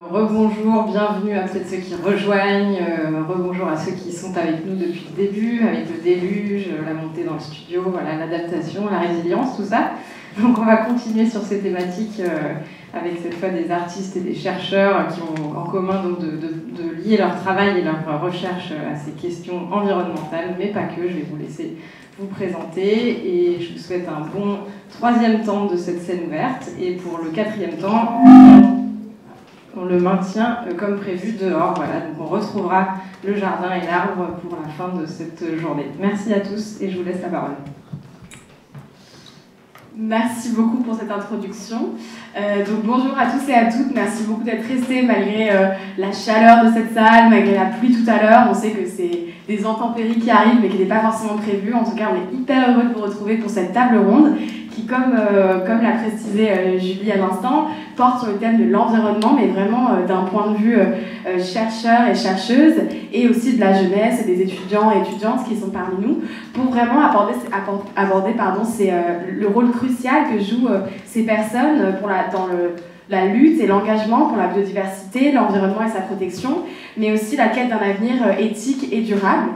Rebonjour, bienvenue à peut-être ceux qui rejoignent, rebonjour à ceux qui sont avec nous depuis le début, avec le déluge, la montée dans le studio, voilà, l'adaptation, la résilience, tout ça. Donc on va continuer sur ces thématiques avec cette fois des artistes et des chercheurs qui ont en commun donc, de lier leur travail et leur recherche à ces questions environnementales, mais pas que. Je vais vous laisser vous présenter et je vous souhaite un bon troisième temps de cette scène ouverte. Et pour le quatrième temps, on le maintient comme prévu dehors. Voilà, donc on retrouvera le jardin et l'arbre pour la fin de cette journée. Merci à tous et je vous laisse la parole. Merci beaucoup pour cette introduction. Donc bonjour à tous et à toutes. Merci beaucoup d'être restés malgré la chaleur de cette salle, malgré la pluie tout à l'heure. On sait que c'est des intempéries qui arrivent mais qui n'étaient pas forcément prévues. En tout cas, on est hyper heureux de vous retrouver pour cette table ronde qui, comme l'a précisé Julie à l'instant, porte sur le thème de l'environnement, mais vraiment d'un point de vue chercheur et chercheuse, et aussi de la jeunesse et des étudiants et étudiantes qui sont parmi nous, pour vraiment aborder le rôle crucial que jouent ces personnes dans la lutte et l'engagement pour la biodiversité, l'environnement et sa protection, mais aussi la quête d'un avenir éthique et durable.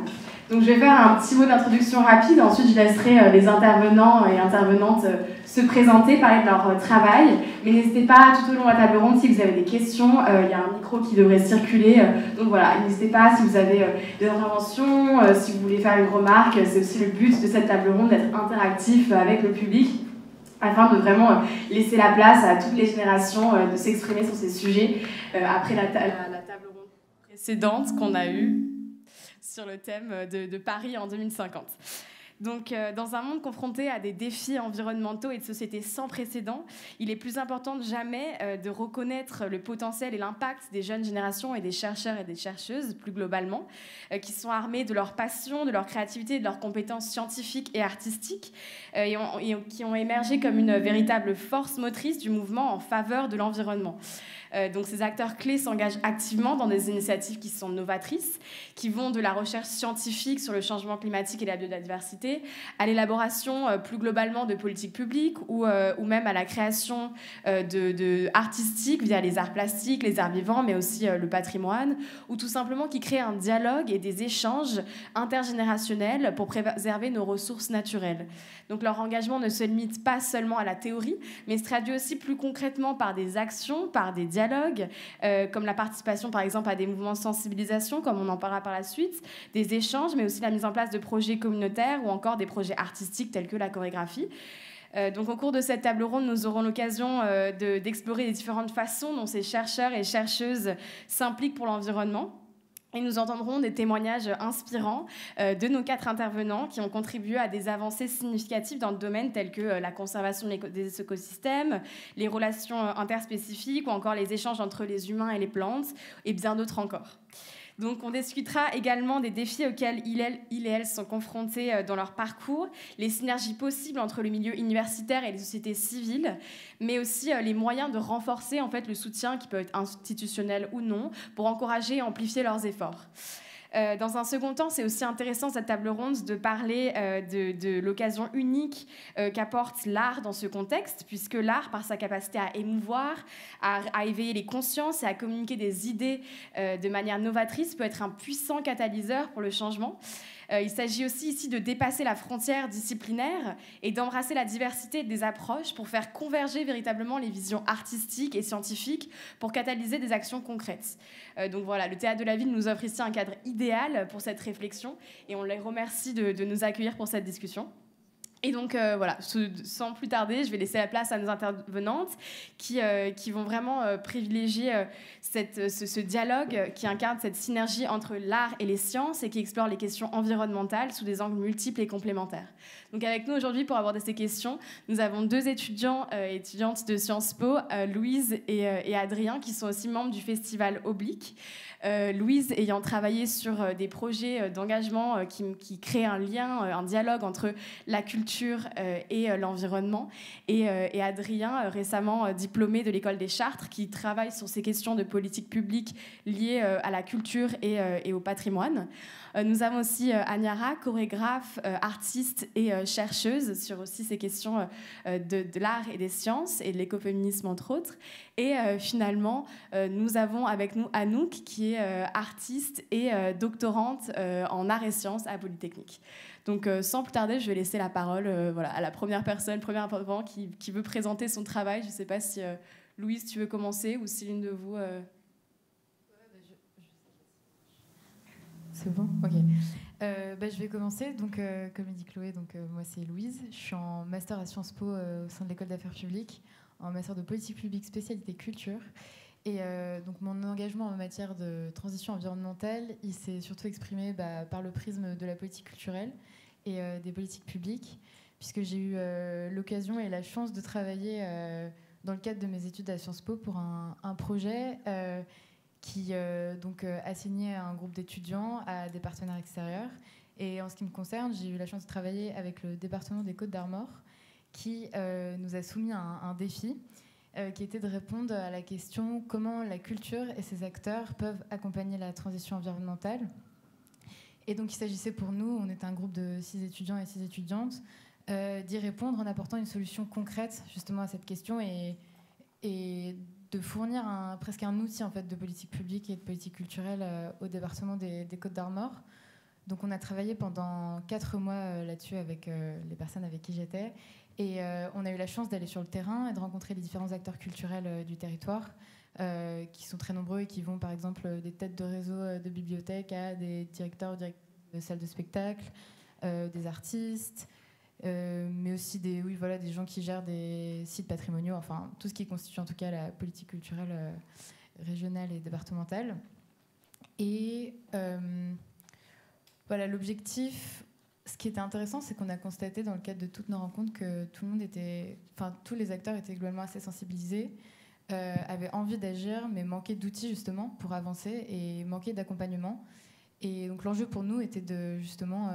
Donc je vais faire un petit mot d'introduction rapide, ensuite je laisserai les intervenants et intervenantes se présenter, parler de leur travail, mais n'hésitez pas tout au long de la table ronde si vous avez des questions, il y a un micro qui devrait circuler, donc voilà, n'hésitez pas si vous avez des interventions, si vous voulez faire une remarque, c'est aussi le but de cette table ronde d'être interactif avec le public, afin de vraiment laisser la place à toutes les générations de s'exprimer sur ces sujets après la table ronde précédente qu'on a eue sur le thème de Paris en 2050. Donc, dans un monde confronté à des défis environnementaux et de société sans précédent, il est plus important que jamais de reconnaître le potentiel et l'impact des jeunes générations et des chercheurs et des chercheuses, plus globalement, qui sont armés de leur passion, de leur créativité, de leurs compétences scientifiques et artistiques, et qui ont émergé comme une véritable force motrice du mouvement en faveur de l'environnement. Donc ces acteurs clés s'engagent activement dans des initiatives qui sont novatrices, qui vont de la recherche scientifique sur le changement climatique et la biodiversité à l'élaboration plus globalement de politiques publiques ou même à la création artistique via les arts plastiques, les arts vivants, mais aussi le patrimoine, ou tout simplement qui créent un dialogue et des échanges intergénérationnels pour préserver nos ressources naturelles. Donc leur engagement ne se limite pas seulement à la théorie, mais se traduit aussi plus concrètement par des actions, par des dialogues, comme la participation par exemple à des mouvements de sensibilisation, comme on en parlera par la suite, des échanges, mais aussi la mise en place de projets communautaires ou encore des projets artistiques tels que la chorégraphie. Donc au cours de cette table ronde, nous aurons l'occasion d'explorer les différentes façons dont ces chercheurs et chercheuses s'impliquent pour l'environnement. Et nous entendrons des témoignages inspirants de nos 4 intervenants qui ont contribué à des avancées significatives dans le domaine telles que la conservation des écosystèmes, les relations interspécifiques ou encore les échanges entre les humains et les plantes, et bien d'autres encore. Donc on discutera également des défis auxquels ils et elles sont confrontés dans leur parcours, les synergies possibles entre le milieu universitaire et les sociétés civiles, mais aussi les moyens de renforcer en fait, le soutien qui peut être institutionnel ou non pour encourager et amplifier leurs efforts. Dans un second temps, c'est aussi intéressant, cette table ronde, de parler de l'occasion unique qu'apporte l'art dans ce contexte, puisque l'art, par sa capacité à émouvoir, à éveiller les consciences et à communiquer des idées de manière novatrice, peut être un puissant catalyseur pour le changement. Il s'agit aussi ici de dépasser la frontière disciplinaire et d'embrasser la diversité des approches pour faire converger véritablement les visions artistiques et scientifiques pour catalyser des actions concrètes. Donc voilà, le Théâtre de la Ville nous offre ici un cadre idéal pour cette réflexion et on les remercie de nous accueillir pour cette discussion. Et donc voilà, sans plus tarder, je vais laisser la place à nos intervenantes qui vont vraiment privilégier ce dialogue qui incarne cette synergie entre l'art et les sciences et qui explore les questions environnementales sous des angles multiples et complémentaires. Donc avec nous aujourd'hui pour aborder ces questions, nous avons 2 étudiants et étudiantes de Sciences Po, Louise et Adrien, qui sont aussi membres du festival Oblique. Louise ayant travaillé sur des projets d'engagement qui créent un lien, un dialogue entre la culture et l'environnement, et Adrien, récemment diplômé de l'école des Chartres, qui travaille sur ces questions de politique publique liées à la culture et au patrimoine. Nous avons aussi Agnara, chorégraphe, artiste et chercheuse sur aussi ces questions de l'art et des sciences et de l'écoféminisme, entre autres. Et finalement, nous avons avec nous Anouk, qui est artiste et doctorante en arts et sciences à Polytechnique. Donc, sans plus tarder, je vais laisser la parole à la première personne, qui veut présenter son travail. Je ne sais pas si Louise, tu veux commencer, ou si l'une de vous... C'est bon ? Ok. Je vais commencer. Donc, comme dit Chloé, moi c'est Louise. Je suis en master à Sciences Po au sein de l'école d'affaires publiques, en master de politique publique spécialité culture. Et donc mon engagement en matière de transition environnementale, il s'est surtout exprimé par le prisme de la politique culturelle et des politiques publiques, puisque j'ai eu l'occasion et la chance de travailler dans le cadre de mes études à Sciences Po pour un projet qui assignait un groupe d'étudiants à des partenaires extérieurs. Et en ce qui me concerne, j'ai eu la chance de travailler avec le département des Côtes-d'Armor, qui nous a soumis un défi qui était de répondre à la question comment la culture et ses acteurs peuvent accompagner la transition environnementale. Et donc il s'agissait pour nous, on était un groupe de 6 étudiants et 6 étudiantes, d'y répondre en apportant une solution concrète justement à cette question et de fournir presque un outil en fait, de politique publique et de politique culturelle au département des Côtes-d'Armor. Donc on a travaillé pendant 4 mois là-dessus avec les personnes avec qui j'étais. Et on a eu la chance d'aller sur le terrain et de rencontrer les différents acteurs culturels du territoire, qui sont très nombreux et qui vont par exemple des têtes de réseau de bibliothèques à des directeurs de salles de spectacle, des artistes, mais aussi des gens qui gèrent des sites patrimoniaux, enfin tout ce qui constitue en tout cas la politique culturelle régionale et départementale. Et l'objectif, ce qui était intéressant, c'est qu'on a constaté dans le cadre de toutes nos rencontres que tous les acteurs étaient globalement assez sensibilisés, avaient envie d'agir, mais manquaient d'outils justement pour avancer et manquaient d'accompagnement. Et donc l'enjeu pour nous était de justement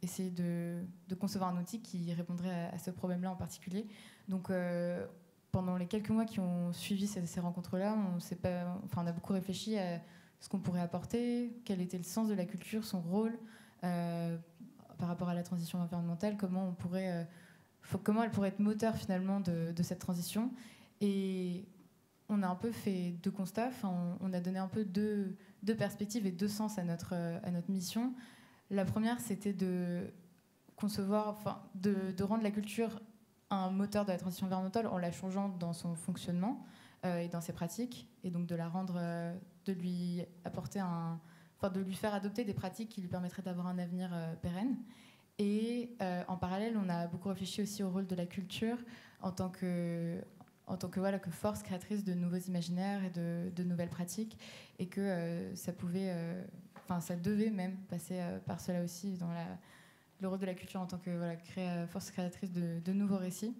essayer de concevoir un outil qui répondrait à ce problème-là en particulier. Donc pendant les quelques mois qui ont suivi ces rencontres-là, on a beaucoup réfléchi à ce qu'on pourrait apporter, quel était le sens de la culture, son rôle par rapport à la transition environnementale, comment elle pourrait être moteur finalement de cette transition. Et on a un peu fait 2 constats, on a donné un peu deux perspectives et 2 sens à notre mission. La première, c'était de rendre la culture un moteur de la transition environnementale en la changeant dans son fonctionnement et dans ses pratiques, et donc de la rendre, de lui faire adopter des pratiques qui lui permettraient d'avoir un avenir pérenne. Et en parallèle, on a beaucoup réfléchi aussi au rôle de la culture en tant que force créatrice de nouveaux imaginaires et de nouvelles pratiques, et que ça devait même passer par cela aussi, dans le rôle de la culture en tant que force créatrice de nouveaux récits.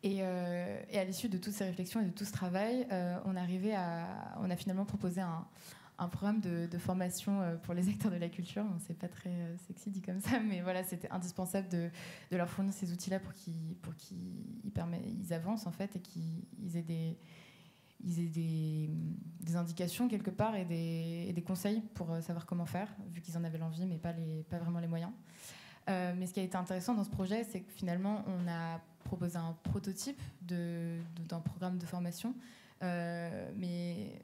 Et à l'issue de toutes ces réflexions et de tout ce travail, on a finalement proposé un programme de formation pour les acteurs de la culture. Bon, c'est pas très sexy dit comme ça, mais voilà, c'était indispensable de leur fournir ces outils-là pour qu'ils avancent en fait, et qu'ils aient des indications quelque part et des conseils pour savoir comment faire, vu qu'ils en avaient l'envie mais pas vraiment les moyens. Mais ce qui a été intéressant dans ce projet, c'est que finalement on a proposé un prototype d'un programme de formation, mais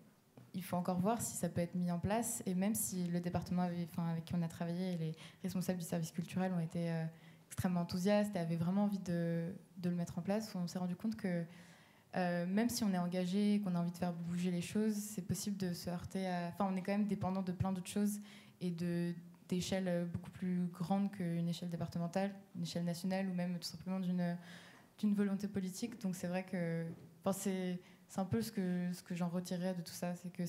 il faut encore voir si ça peut être mis en place. Et même si le département avec qui on a travaillé et les responsables du service culturel ont été extrêmement enthousiastes et avaient vraiment envie de le mettre en place, on s'est rendu compte que même si on est engagé, qu'on a envie de faire bouger les choses, c'est possible de se heurter à... on est quand même dépendant de plein d'autres choses et d'échelles beaucoup plus grandes qu'une échelle départementale, une échelle nationale, ou même tout simplement d'une volonté politique. Donc c'est vrai que c'est un peu ce que j'en retirerais de tout ça, c'est que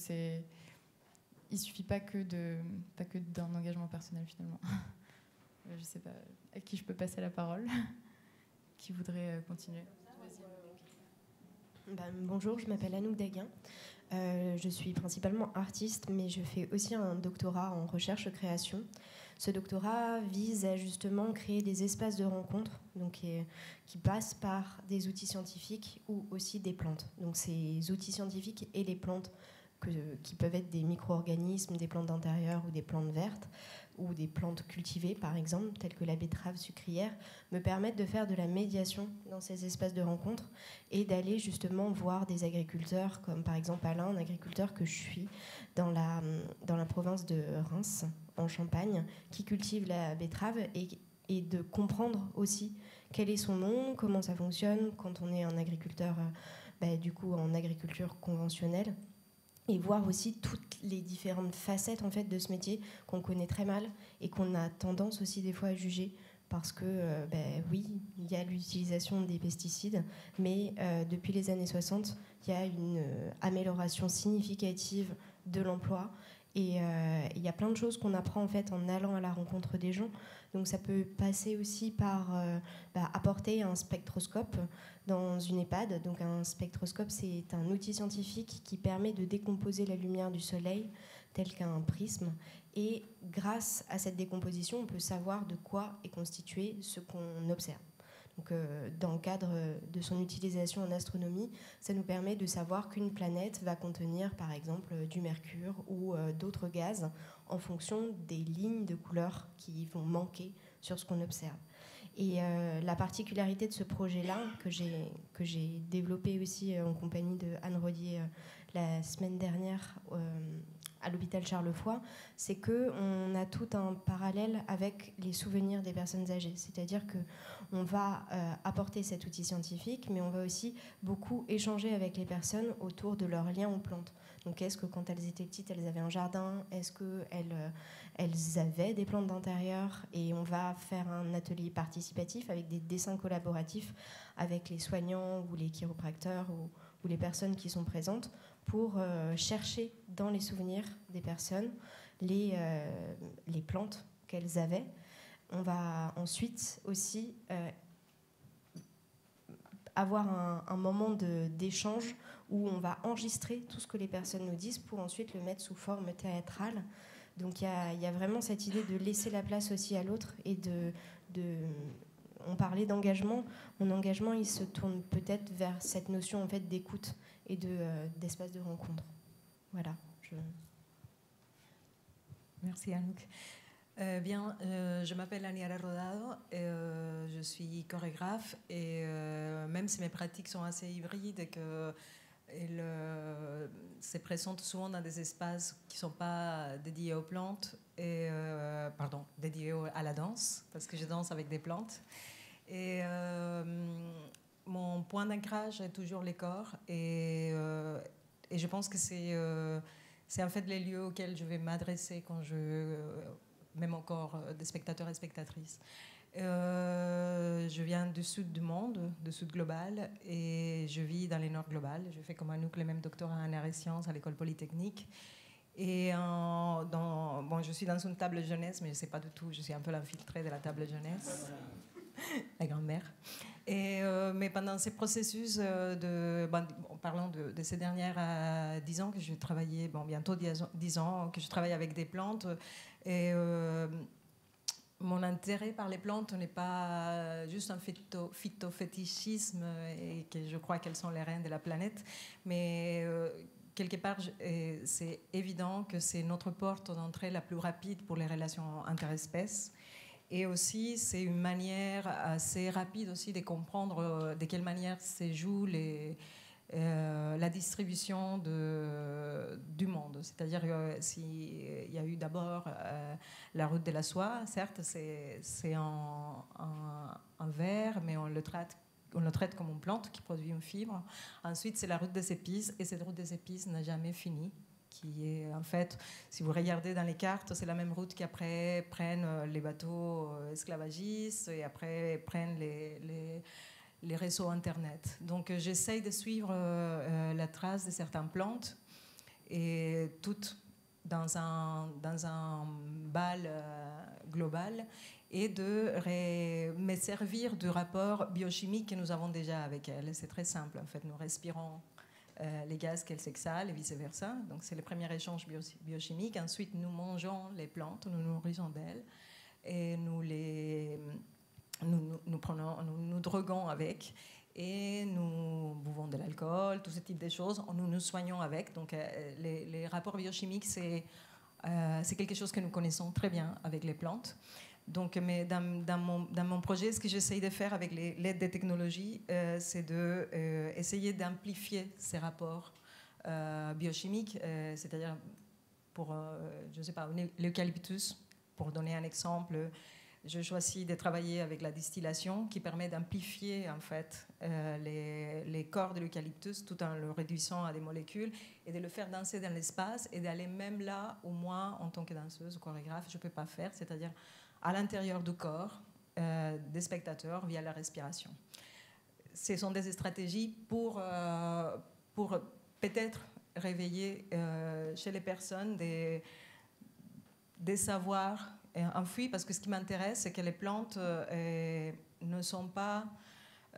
il suffit pas que d'un engagement personnel finalement. Je sais pas à qui je peux passer la parole, qui voudrait continuer. Bonjour, je m'appelle Anouk Daguin. Je suis principalement artiste, mais je fais aussi un doctorat en recherche-création. Ce doctorat vise à justement créer des espaces de rencontre donc, qui passent par des outils scientifiques ou aussi des plantes. Donc ces outils scientifiques et les plantes qui peuvent être des micro-organismes, des plantes d'intérieur ou des plantes vertes, ou des plantes cultivées par exemple, telles que la betterave sucrière, me permettent de faire de la médiation dans ces espaces de rencontre et d'aller justement voir des agriculteurs, comme par exemple Alain, un agriculteur que je suis dans la province de Reims, en Champagne, qui cultive la betterave et de comprendre aussi quel est son nom, comment ça fonctionne quand on est un agriculteur, du coup en agriculture conventionnelle, et voir aussi toutes les différentes facettes en fait de ce métier qu'on connaît très mal et qu'on a tendance aussi des fois à juger parce que oui, il y a l'utilisation des pesticides, mais depuis les années 60, il y a une amélioration significative de l'emploi. Et il y a plein de choses qu'on apprend en fait en allant à la rencontre des gens. Donc ça peut passer aussi par apporter un spectroscope dans une EHPAD. Donc un spectroscope, c'est un outil scientifique qui permet de décomposer la lumière du soleil tel qu'un prisme. Et grâce à cette décomposition, on peut savoir de quoi est constitué ce qu'on observe. Donc, dans le cadre de son utilisation en astronomie, ça nous permet de savoir qu'une planète va contenir par exemple du mercure ou d'autres gaz en fonction des lignes de couleurs qui vont manquer sur ce qu'on observe. Et la particularité de ce projet-là, que j'ai développé aussi en compagnie de Anne Rodier la semaine dernière à l'hôpital Charles-Foix, c'est qu'on a tout un parallèle avec les souvenirs des personnes âgées. C'est-à-dire qu'on va apporter cet outil scientifique, mais on va aussi beaucoup échanger avec les personnes autour de leur lien aux plantes. Donc est-ce que quand elles étaient petites, elles avaient un jardin? Est-ce qu'elles avaient des plantes d'intérieur? Et on va faire un atelier participatif avec des dessins collaboratifs avec les soignants ou les chiropracteurs ou les personnes qui sont présentes pour chercher dans les souvenirs des personnes les plantes qu'elles avaient. On va ensuite aussi avoir un moment d'échange où on va enregistrer tout ce que les personnes nous disent pour ensuite le mettre sous forme théâtrale. Donc il y a vraiment cette idée de laisser la place aussi à l'autre et on parlait d'engagement. Mon engagement, il se tourne peut-être vers cette notion en fait d'écoute et d'espace de rencontre. Voilà. Merci Anouk. Je m'appelle Aniara Rodado, je suis chorégraphe et même si mes pratiques sont assez hybrides et qu'elles se présentent souvent dans des espaces qui ne sont pas dédiés aux plantes, dédiés à la danse, parce que je danse avec des plantes. Et mon point d'ancrage est toujours les corps et je pense que c'est en fait les lieux auxquels je vais m'adresser quand même encore des spectateurs et spectatrices. Je viens du sud du monde, du sud global, et je vis dans le nord global. Je fais comme Anouk le même doctorat en arts et sciences à l'école polytechnique. Et je suis dans une table jeunesse, mais je ne sais pas du tout, je suis un peu l'infiltrée de la table jeunesse, la grand-mère. Mais pendant ces processus, en parlant de ces dernières 10 ans que je travaillais, bientôt 10 ans que je travaille avec des plantes, et mon intérêt par les plantes n'est pas juste un phytofétichisme et que je crois qu'elles sont les reines de la planète, mais quelque part, c'est évident que c'est notre porte d'entrée la plus rapide pour les relations interespèces. Et aussi, c'est une manière assez rapide aussi de comprendre de quelle manière se joue la distribution du monde. C'est-à-dire s'il y a eu d'abord la route de la soie, certes, c'est un ver, mais on le traite comme une plante qui produit une fibre. Ensuite, c'est la route des épices, et cette route des épices n'a jamais fini. Qui est en fait, si vous regardez dans les cartes, c'est la même route qu'après prennent les bateaux esclavagistes et après prennent les réseaux Internet. Donc j'essaye de suivre la trace de certaines plantes et toutes dans un bal global et de me servir du rapport biochimique que nous avons déjà avec elles. C'est très simple en fait, nous respirons les gaz qu'elles exhalent et vice-versa. Donc c'est le premier échange biochimique. Ensuite, nous mangeons les plantes, nous nous nourrissons d'elles et nous droguons avec et nous buvons de l'alcool, tout ce type de choses. Nous nous soignons avec. Donc les rapports biochimiques, c'est quelque chose que nous connaissons très bien avec les plantes. Donc, mais dans mon projet, ce que j'essaye de faire avec l'aide des technologies, c'est d'essayer d'amplifier ces rapports biochimiques, c'est-à-dire pour, je ne sais pas, l'eucalyptus, pour donner un exemple, je choisis de travailler avec la distillation qui permet d'amplifier en fait les corps de l'eucalyptus tout en le réduisant à des molécules et de le faire danser dans l'espace et d'aller même là où moi, en tant que danseuse ou chorégraphe, je ne peux pas faire, c'est-à-dire à l'intérieur du corps des spectateurs via la respiration. Ce sont des stratégies pour peut-être réveiller chez les personnes des savoirs enfouis, parce que ce qui m'intéresse, c'est que les plantes ne sont pas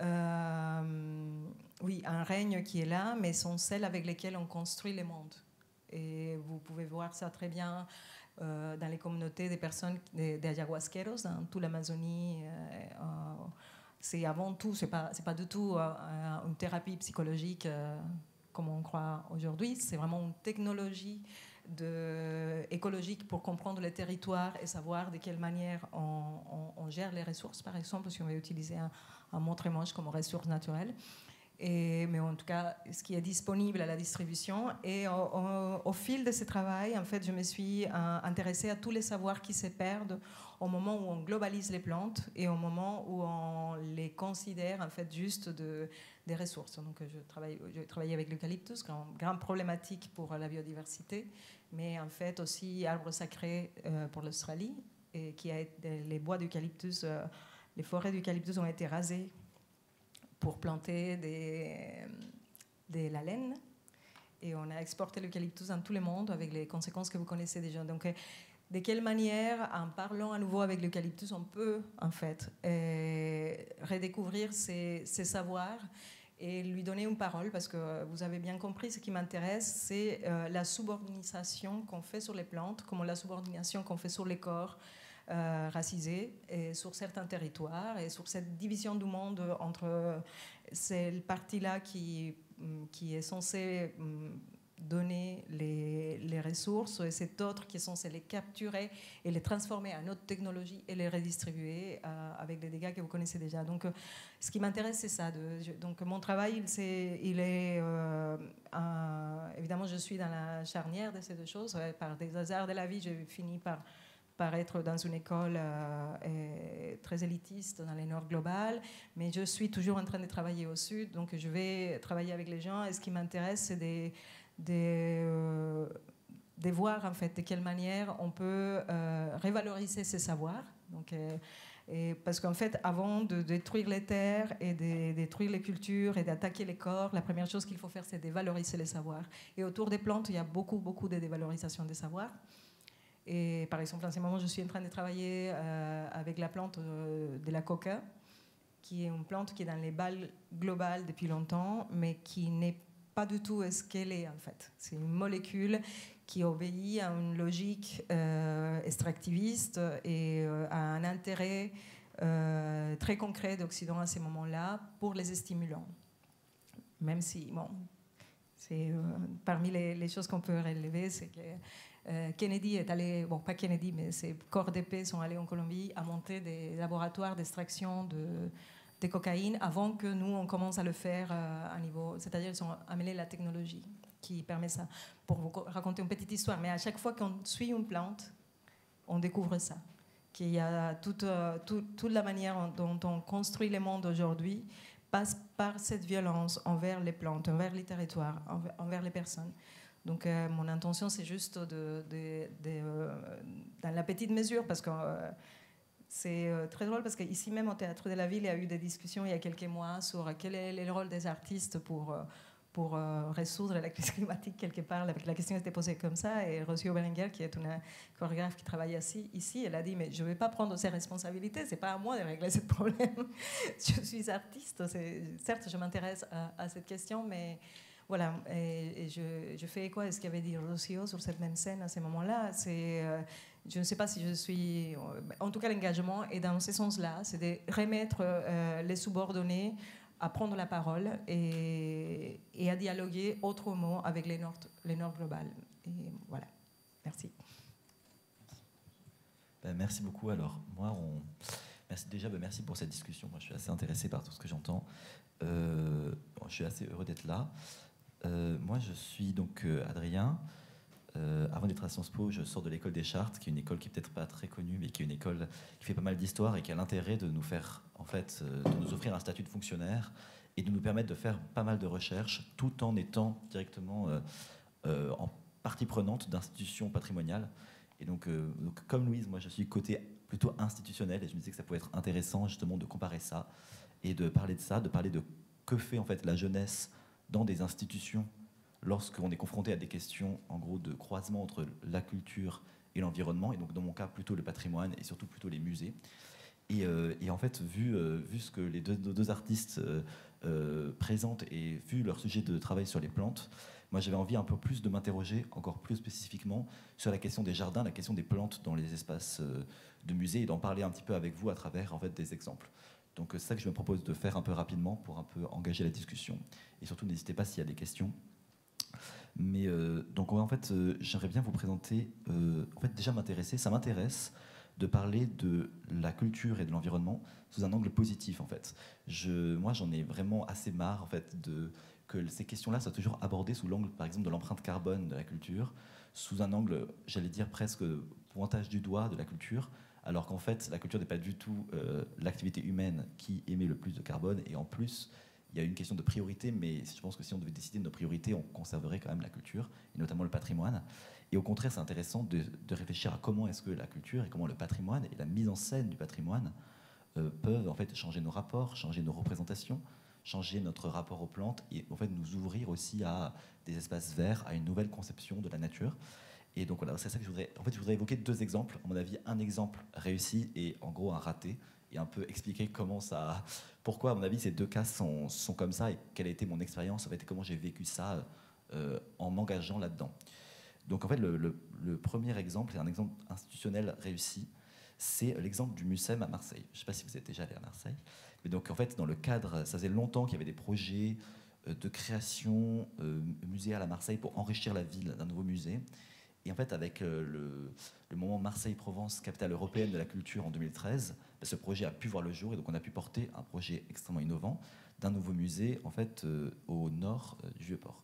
un règne qui est là, mais sont celles avec lesquelles on construit les mondes. Et vous pouvez voir ça très bien dans les communautés des personnes, des ayahuasqueros, dans toute l'Amazonie. C'est avant tout, c'est pas du tout une thérapie psychologique comme on croit aujourd'hui. C'est vraiment une technologie écologique pour comprendre les territoires et savoir de quelle manière on gère les ressources, par exemple, si on veut utiliser un montre-manche comme ressource naturelle. Mais en tout cas, ce qui est disponible à la distribution. Et au fil de ce travail, en fait, je me suis intéressée à tous les savoirs qui se perdent au moment où on globalise les plantes et au moment où on les considère en fait juste des ressources. Donc, je travaille avec l'eucalyptus, grande problématique pour la biodiversité, mais en fait aussi arbre sacré pour l'Australie, et les bois d'eucalyptus, les forêts d'eucalyptus ont été rasées pour planter de la laine. Et on a exporté l'eucalyptus dans tout le monde avec les conséquences que vous connaissez déjà. Donc, de quelle manière, en parlant à nouveau avec l'eucalyptus, on peut en fait redécouvrir ces savoirs et lui donner une parole, parce que vous avez bien compris, ce qui m'intéresse, c'est la subordination qu'on fait sur les plantes, comme la subordination qu'on fait sur les corps racisés et sur certains territoires, et sur cette division du monde entre cette partie-là qui est censée donner les ressources et cette autre qui est censée les capturer et les transformer en autre technologie et les redistribuer avec des dégâts que vous connaissez déjà. Donc, ce qui m'intéresse, c'est ça. Donc, mon travail, évidemment, je suis dans la charnière de ces deux choses. Par des hasards de la vie, j'ai fini par être dans une école très élitiste dans le nord global, mais je suis toujours en train de travailler au sud, donc je vais travailler avec les gens, et ce qui m'intéresse, c'est de voir en fait de quelle manière on peut revaloriser ces savoirs. Donc, parce qu'en fait, avant de détruire les terres et de détruire les cultures et d'attaquer les corps, la première chose qu'il faut faire, c'est de valoriser les savoirs. Et autour des plantes, il y a beaucoup de dévalorisation des savoirs. Et par exemple, en ce moment, je suis en train de travailler avec la plante de la coca, qui est une plante qui est dans les balles globales depuis longtemps, mais qui n'est pas du tout ce qu'elle est en fait. C'est une molécule qui obéit à une logique extractiviste et à un intérêt très concret d'Occident à ces moments-là pour les stimulants. Même si, bon, c'est parmi les choses qu'on peut relever, c'est que Kennedy est allé, bon pas Kennedy, mais ses corps d'épée sont allés en Colombie à monter des laboratoires d'extraction de cocaïne avant que nous on commence à le faire à niveau, c'est-à-dire ils ont amené la technologie qui permet ça. Pour vous raconter une petite histoire, mais à chaque fois qu'on suit une plante, on découvre ça, qu'il y a toute la manière dont on construit le monde aujourd'hui passe par cette violence envers les plantes, envers les territoires, envers les personnes. Donc, mon intention, c'est juste dans la petite mesure, parce que c'est très drôle, parce qu'ici même au Théâtre de la Ville, il y a eu des discussions il y a quelques mois sur quel est le rôle des artistes pour résoudre la crise climatique quelque part. La question était posée comme ça, et Rocio Berenguer, qui est une chorégraphe qui travaille ici, elle a dit, mais je ne vais pas prendre ces responsabilités, ce n'est pas à moi de régler ce problème. Je suis artiste, certes, je m'intéresse à cette question, mais voilà, et je fais écho à ce qu'avait dit Rocio sur cette même scène à ce moment-là. Je ne sais pas si je suis... En tout cas, l'engagement est dans ce sens-là, c'est de remettre les subordonnés à prendre la parole et à dialoguer autrement avec les normes globales. Et voilà, merci. Ben, merci beaucoup. Alors, moi, merci pour cette discussion. Moi, je suis assez intéressé par tout ce que j'entends. Je suis assez heureux d'être là. Moi, je suis donc Adrien. Avant d'être à Sciences Po, je sors de l'école des Chartes, qui est une école qui est peut-être pas très connue, mais qui est une école qui fait pas mal d'histoire et qui a l'intérêt de nous faire, en fait, de nous offrir un statut de fonctionnaire et de nous permettre de faire pas mal de recherches, tout en étant directement en partie prenante d'institutions patrimoniales. Et donc, comme Louise, moi, je suis côté plutôt institutionnel, et je me disais que ça pouvait être intéressant justement de comparer ça et de parler de ça, de parler de que fait en fait la jeunesse dans des institutions lorsqu'on est confronté à des questions en gros de croisement entre la culture et l'environnement, et donc dans mon cas plutôt le patrimoine et surtout plutôt les musées. Et en fait, vu ce que les deux artistes présentent et vu leur sujet de travail sur les plantes, moi j'avais envie un peu plus de m'interroger encore plus spécifiquement sur la question des jardins, la question des plantes dans les espaces de musée, et d'en parler un petit peu avec vous à travers en fait des exemples. Donc c'est ça que je me propose de faire un peu rapidement pour un peu engager la discussion. Et surtout, n'hésitez pas s'il y a des questions. Mais donc en fait, j'aimerais bien vous présenter. En fait, déjà ça m'intéresse de parler de la culture et de l'environnement sous un angle positif. En fait, moi, j'en ai vraiment assez marre en fait que ces questions-là soient toujours abordées sous l'angle, par exemple, de l'empreinte carbone de la culture, sous un angle, j'allais dire presque pointage du doigt de la culture, alors qu'en fait, la culture n'est pas du tout l'activité humaine qui émet le plus de carbone, et en plus, il y a une question de priorité, mais je pense que si on devait décider de nos priorités, on conserverait quand même la culture, et notamment le patrimoine. Et au contraire, c'est intéressant de réfléchir à comment est-ce que la culture et comment le patrimoine et la mise en scène du patrimoine peuvent en fait changer nos rapports, changer nos représentations, changer notre rapport aux plantes, et en fait nous ouvrir aussi à des espaces verts, à une nouvelle conception de la nature. Et donc voilà, c'est ça que je voudrais évoquer deux exemples. À mon avis, un exemple réussi et en gros un raté, et un peu expliquer pourquoi à mon avis ces deux cas sont comme ça, et quelle a été mon expérience en fait, et comment j'ai vécu ça en m'engageant là-dedans. Donc en fait, le premier exemple, et un exemple institutionnel réussi, c'est l'exemple du MUSEM à Marseille. Je ne sais pas si vous êtes déjà allé à Marseille, mais donc en fait, dans le cadre, ça faisait longtemps qu'il y avait des projets de création muséale à Marseille pour enrichir la ville d'un nouveau musée. Et en fait, avec le moment Marseille-Provence, capitale européenne de la culture en 2013, ce projet a pu voir le jour, et donc on a pu porter un projet extrêmement innovant d'un nouveau musée en fait au nord du Vieux-Port.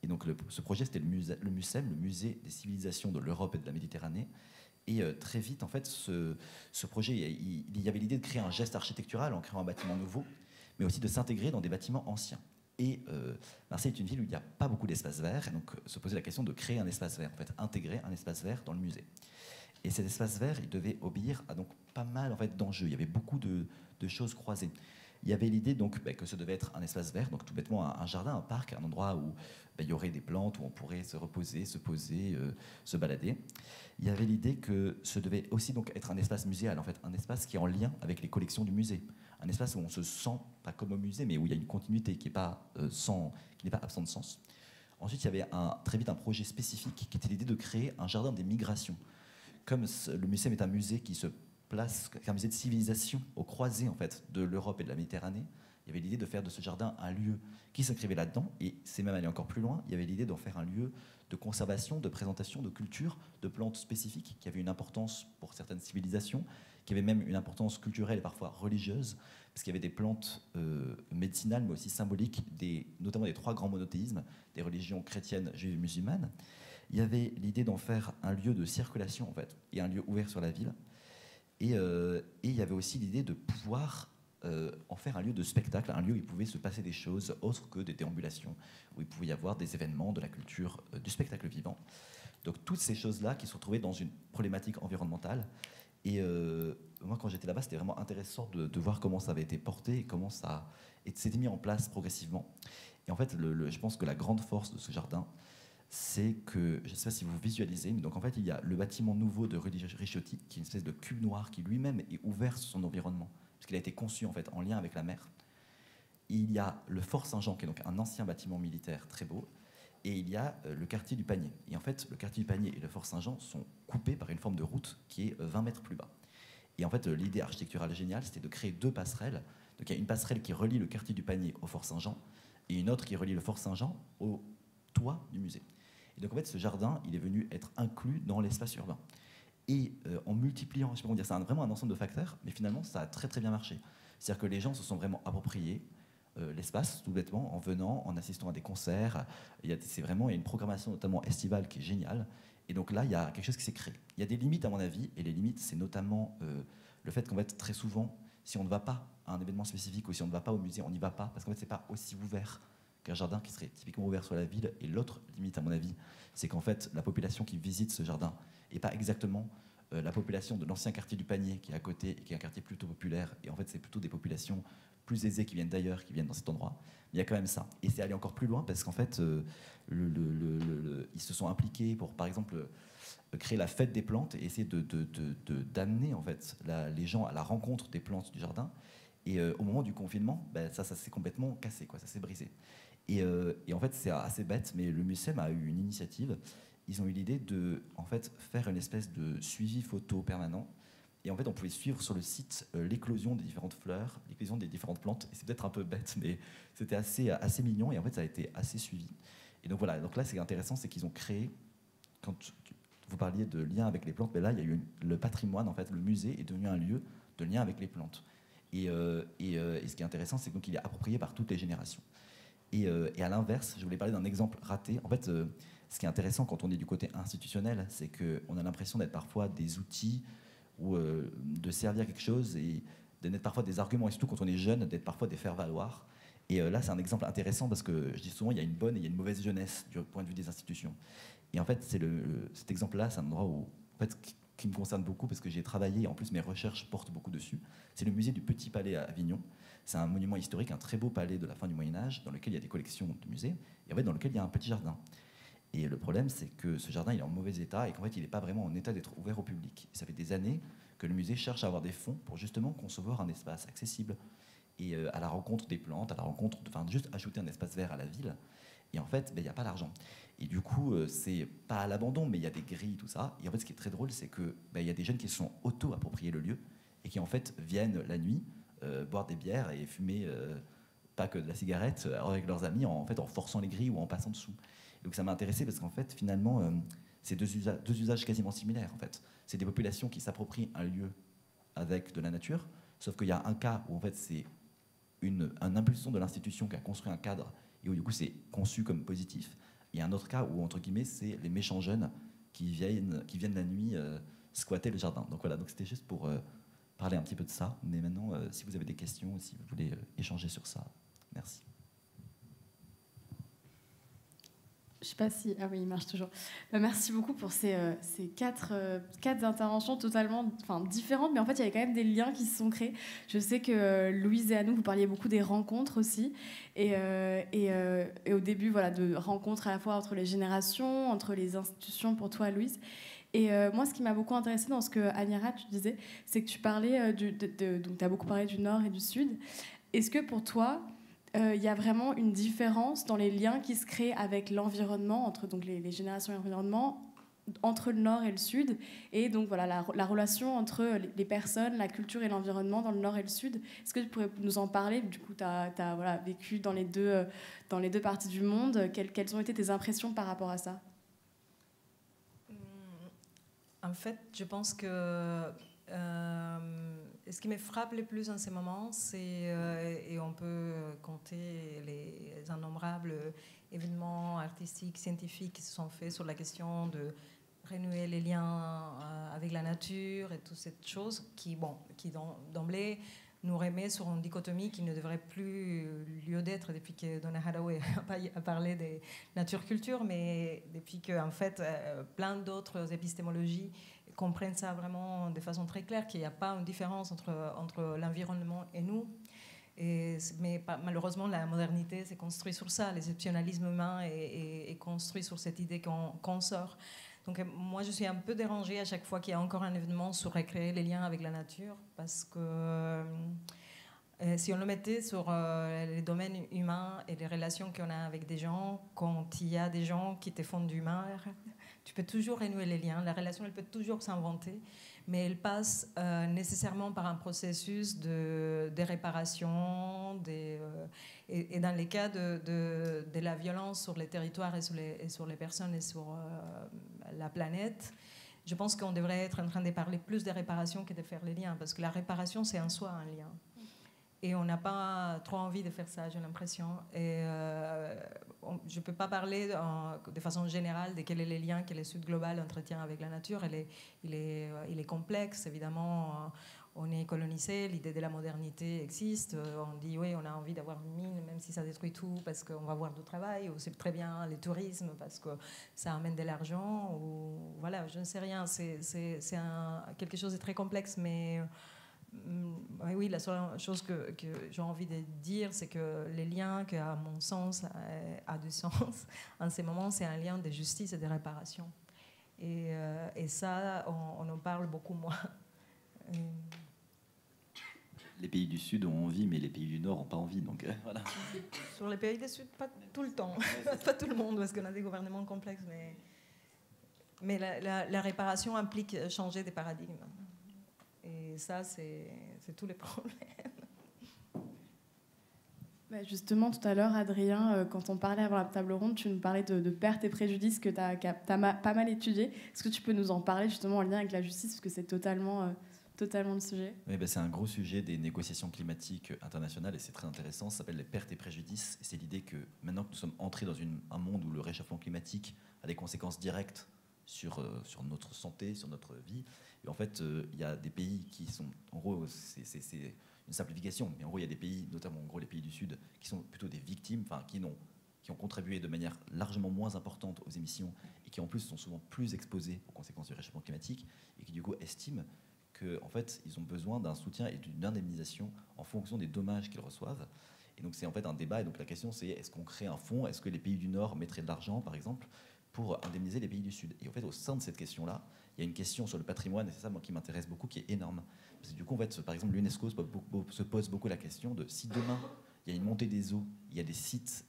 Et donc ce projet, c'était le MUSEM, le Musée des civilisations de l'Europe et de la Méditerranée. Et très vite, en fait, ce projet, il y avait l'idée de créer un geste architectural en créant un bâtiment nouveau, mais aussi de s'intégrer dans des bâtiments anciens. Et Marseille est une ville où il n'y a pas beaucoup d'espaces verts, et donc se poser la question de créer un espace vert, en fait, intégrer un espace vert dans le musée. Et cet espace vert, il devait obéir à donc pas mal en fait, d'enjeux. Il y avait beaucoup de choses croisées. Il y avait l'idée donc que ce devait être un espace vert, donc tout bêtement un jardin, un parc, un endroit où il y aurait des plantes, où on pourrait se reposer, se poser, se balader. Il y avait l'idée que ce devait aussi donc être un espace muséal, en fait, un espace qui est en lien avec les collections du musée, un espace où on se sent pas comme au musée, mais où il y a une continuité qui n'est pas absent de sens. Ensuite, il y avait très vite un projet spécifique qui était l'idée de créer un jardin des migrations. Comme le MUSEM est un musée qui se place, un musée de civilisation au croisé en fait, de l'Europe et de la Méditerranée, il y avait l'idée de faire de ce jardin un lieu qui s'inscrivait là-dedans, et c'est même aller encore plus loin, il y avait l'idée d'en faire un lieu de conservation, de présentation, de culture, de plantes spécifiques, qui avaient une importance pour certaines civilisations, qui avaient même une importance culturelle et parfois religieuse, parce qu'il y avait des plantes médicinales, mais aussi symboliques, notamment des trois grands monothéismes, des religions chrétiennes, juives et musulmanes. Il y avait l'idée d'en faire un lieu de circulation, en fait, et un lieu ouvert sur la ville. Et il y avait aussi l'idée de pouvoir en faire un lieu de spectacle, un lieu où il pouvait se passer des choses autres que des déambulations, où il pouvait y avoir des événements de la culture, du spectacle vivant. Donc toutes ces choses-là qui se retrouvaient dans une problématique environnementale. Et moi, quand j'étais là-bas, c'était vraiment intéressant de voir comment ça avait été porté et comment ça s'était mis en place progressivement. Et en fait, je pense que la grande force de ce jardin, c'est que, je ne sais pas si vous visualisez, mais donc en fait, il y a le bâtiment nouveau de Rudy Ricciotti, qui est une espèce de cube noir qui lui-même est ouvert sur son environnement, parce qu'il a été conçu en fait en lien avec la mer. il y a le Fort Saint-Jean, qui est donc un ancien bâtiment militaire très beau, et il y a le quartier du Panier. Et en fait, le quartier du Panier et le Fort Saint-Jean sont coupés par une forme de route qui est 20 mètres plus bas. Et en fait, l'idée architecturale géniale, c'était de créer 2 passerelles. Donc il y a une passerelle qui relie le quartier du Panier au Fort Saint-Jean, et une autre qui relie le Fort Saint-Jean au toit du musée. Et donc en fait, ce jardin, il est venu être inclus dans l'espace urbain. Et en multipliant, je sais pas comment dire, c'est vraiment un ensemble de facteurs, mais finalement, ça a très très bien marché. C'est-à-dire que les gens se sont vraiment appropriés l'espace, tout bêtement, en venant, en assistant à des concerts. Il y a une programmation notamment estivale qui est géniale. Et donc là, il y a quelque chose qui s'est créé. Il y a des limites, à mon avis, et les limites, c'est notamment le fait qu'en fait, très souvent, si on ne va pas à un événement spécifique ou si on ne va pas au musée, on n'y va pas, parce qu'en fait, c'est pas aussi ouvert qu'un jardin qui serait typiquement ouvert sur la ville. Et l'autre limite, à mon avis, c'est qu'en fait, la population qui visite ce jardin n'est pas exactement la population de l'ancien quartier du Panier qui est à côté et qui est un quartier plutôt populaire. Et en fait, c'est plutôt des populations plus aisées qui viennent d'ailleurs, qui viennent dans cet endroit. Mais il y a quand même ça. Et c'est aller encore plus loin parce qu'en fait, ils se sont impliqués pour, par exemple, créer la fête des plantes et essayer d'amener en fait, les gens à la rencontre des plantes du jardin. Et au moment du confinement, ça s'est complètement cassé, quoi, ça s'est brisé. Et en fait, c'est assez bête, mais le MUSEM a eu une initiative. Ils ont eu l'idée de en fait, faire une espèce de suivi photo permanent. Et en fait, on pouvait suivre sur le site l'éclosion des différentes fleurs, l'éclosion des différentes plantes. Et c'est peut-être un peu bête, mais c'était assez mignon. Et en fait, ça a été assez suivi. Et donc voilà, donc là, c'est intéressant, c'est qu'ils ont créé, quand vous parliez de lien avec les plantes, mais là, il y a eu le patrimoine, en fait, le musée est devenu un lieu de lien avec les plantes. Et ce qui est intéressant, c'est qu'il est approprié par toutes les générations. Et à l'inverse, je voulais parler d'un exemple raté. En fait, ce qui est intéressant quand on est du côté institutionnel, c'est qu'on a l'impression d'être parfois des outils ou de servir quelque chose et d'être parfois des arguments, et surtout quand on est jeune, d'être parfois des faire-valoir. Et là, c'est un exemple intéressant parce que je dis souvent, il y a une bonne et il y a une mauvaise jeunesse du point de vue des institutions. Et en fait, cet exemple-là, c'est un endroit où, en fait, qui me concerne beaucoup parce que j'ai travaillé, en plus mes recherches portent beaucoup dessus. C'est le musée du Petit Palais à Avignon. C'est un monument historique, un très beau palais de la fin du Moyen-Âge, dans lequel il y a des collections de musées, et en fait, dans lequel il y a un petit jardin. Et le problème, c'est que ce jardin il est en mauvais état et qu'en fait, il n'est pas vraiment en état d'être ouvert au public. Et ça fait des années que le musée cherche à avoir des fonds pour justement concevoir un espace accessible et à la rencontre des plantes, à la rencontre, enfin, juste ajouter un espace vert à la ville. Et en fait, il n'y a pas l'argent. Et du coup, c'est pas à l'abandon, mais il y a des grilles, tout ça. Et en fait, ce qui est très drôle, c'est que y a des jeunes qui se sont auto-appropriés le lieu et qui en fait viennent la nuit boire des bières et fumer pas que de la cigarette avec leurs amis en forçant les grilles ou en passant dessous. Et donc ça m'a intéressé parce qu'en fait, finalement, c'est deux usages quasiment similaires. En fait, c'est des populations qui s'approprient un lieu avec de la nature, sauf qu'il y a un cas où en fait c'est une impulsion de l'institution qui a construit un cadre et où du coup c'est conçu comme positif. Il y a un autre cas où, entre guillemets, c'est les méchants jeunes qui viennent la nuit squatter le jardin. Donc voilà, donc c'était juste pour parler un petit peu de ça. Mais maintenant, si vous avez des questions, si vous voulez échanger sur ça, merci. Je ne sais pas si... Ah oui, il marche toujours. Merci beaucoup pour ces quatre interventions totalement différentes, mais en fait, il y avait quand même des liens qui se sont créés. Je sais que Louise et Anouk, vous parliez beaucoup des rencontres aussi, et au début, voilà, de rencontres à la fois entre les générations, entre les institutions, pour toi, Louise. Et moi, ce qui m'a beaucoup intéressée dans ce que Anyara, tu disais, c'est que tu parlais donc tu as beaucoup parlé du Nord et du Sud. Est-ce que pour toi... il y a vraiment une différence dans les liens qui se créent avec l'environnement, entre donc, les générations et l'environnement, entre le Nord et le Sud, et donc voilà, la relation entre les personnes, la culture et l'environnement dans le Nord et le Sud. Est-ce que tu pourrais nous en parler? Du coup, tu as voilà, vécu dans les deux parties du monde. Quelles ont été tes impressions par rapport à ça? En fait, je pense que ce qui me frappe le plus en ce moment, c'est, et on peut compter les innombrables événements artistiques, scientifiques qui se sont faits sur la question de renouer les liens avec la nature et toutes ces choses qui d'emblée nous remet sur une dichotomie qui ne devrait plus lieu d'être depuis que Donna Haraway a parlé de nature-culture, mais depuis que en fait, plein d'autres épistémologies comprennent ça vraiment de façon très claire, qu'il n'y a pas une différence entre l'environnement et nous. Mais malheureusement, la modernité s'est construite sur ça. L'exceptionnalisme humain est construit sur cette idée qu'on sort. Donc moi, je suis un peu dérangée à chaque fois qu'il y a encore un événement sur recréer les liens avec la nature, parce que Si on le mettait sur les domaines humains et les relations qu'on a avec des gens, quand il y a des gens qui te font du mal, tu peux toujours renouer les liens. La relation, elle peut toujours s'inventer, mais elle passe nécessairement par un processus de réparation. Et dans les cas de la violence sur les territoires et sur les personnes et sur la planète, je pense qu'on devrait être en train de parler plus de réparation que de faire les liens, parce que la réparation, c'est en soi un lien. Et on n'a pas trop envie de faire ça, j'ai l'impression. Et je ne peux pas parler de façon générale de quel est le lien que le Sud global entretient avec la nature. Il est complexe, évidemment. On est colonisé, l'idée de la modernité existe. On dit, oui, on a envie d'avoir une mine, même si ça détruit tout, parce qu'on va avoir du travail. Ou c'est très bien le tourisme, parce que ça amène de l'argent. Ou voilà, je ne sais rien. C'est quelque chose de très complexe, mais... Oui, la seule chose que j'ai envie de dire, c'est que les liens, qui à mon sens a du sens en ces moments, c'est un lien de justice et de réparation. Et ça, on en parle beaucoup moins. Les pays du Sud ont envie, mais les pays du Nord n'ont pas envie. Donc, voilà. Sur les pays du Sud, pas tout le temps. Pas tout le monde, parce qu'on a des gouvernements complexes. Mais la réparation implique changer des paradigmes. Et ça, c'est tous les problèmes. Justement, tout à l'heure, Adrien, quand on parlait avant la table ronde, tu nous parlais de pertes et préjudices que tu as pas mal étudié. Est-ce que tu peux nous en parler justement en lien avec la justice, parce que c'est totalement le sujet? Oui, c'est un gros sujet des négociations climatiques internationales et c'est très intéressant. Ça s'appelle les pertes et préjudices. Et c'est l'idée que maintenant que nous sommes entrés dans un monde où le réchauffement climatique a des conséquences directes sur notre santé, sur notre vie. Et en fait, il y a des pays qui sont, en gros, c'est une simplification, mais en gros, il y a des pays, notamment en gros les pays du Sud, qui sont plutôt des victimes, enfin, qui ont contribué de manière largement moins importante aux émissions et qui en plus sont souvent plus exposés aux conséquences du réchauffement climatique et qui du coup estiment qu'en fait, ils ont besoin d'un soutien et d'une indemnisation en fonction des dommages qu'ils reçoivent. Et donc c'est en fait un débat, et donc la question c'est, est-ce qu'on crée un fonds, est-ce que les pays du Nord mettraient de l'argent, par exemple, pour indemniser les pays du Sud. Et en fait, au sein de cette question-là, il y a une question sur le patrimoine, et c'est ça moi qui m'intéresse beaucoup, qui est énorme. Parce que du coup, en fait, par exemple, l'UNESCO se pose beaucoup la question de si demain il y a une montée des eaux, il y a des sites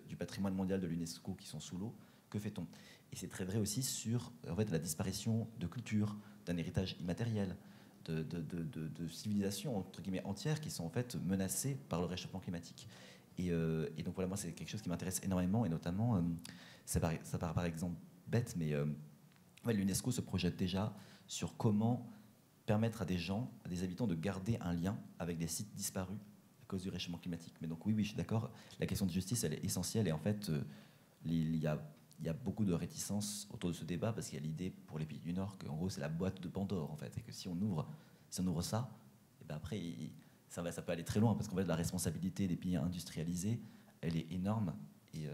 du patrimoine mondial de l'UNESCO qui sont sous l'eau, que fait-on? Et c'est très vrai aussi sur en fait, la disparition de cultures, d'un héritage immatériel, de civilisations entre guillemets entières qui sont en fait menacées par le réchauffement climatique. Et donc voilà, moi c'est quelque chose qui m'intéresse énormément, et notamment, ça paraît par exemple bête, mais l'UNESCO se projette déjà sur comment permettre à des gens, à des habitants de garder un lien avec des sites disparus à cause du réchauffement climatique. Mais donc oui, je suis d'accord, la question de justice, elle est essentielle, et en fait, il y a beaucoup de réticences autour de ce débat, parce qu'il y a l'idée pour les pays du Nord qu'en gros c'est la boîte de Pandore, en fait, et que si on ouvre ça, et ben après ça peut aller très loin, parce qu'en fait la responsabilité des pays industrialisés, elle est énorme, et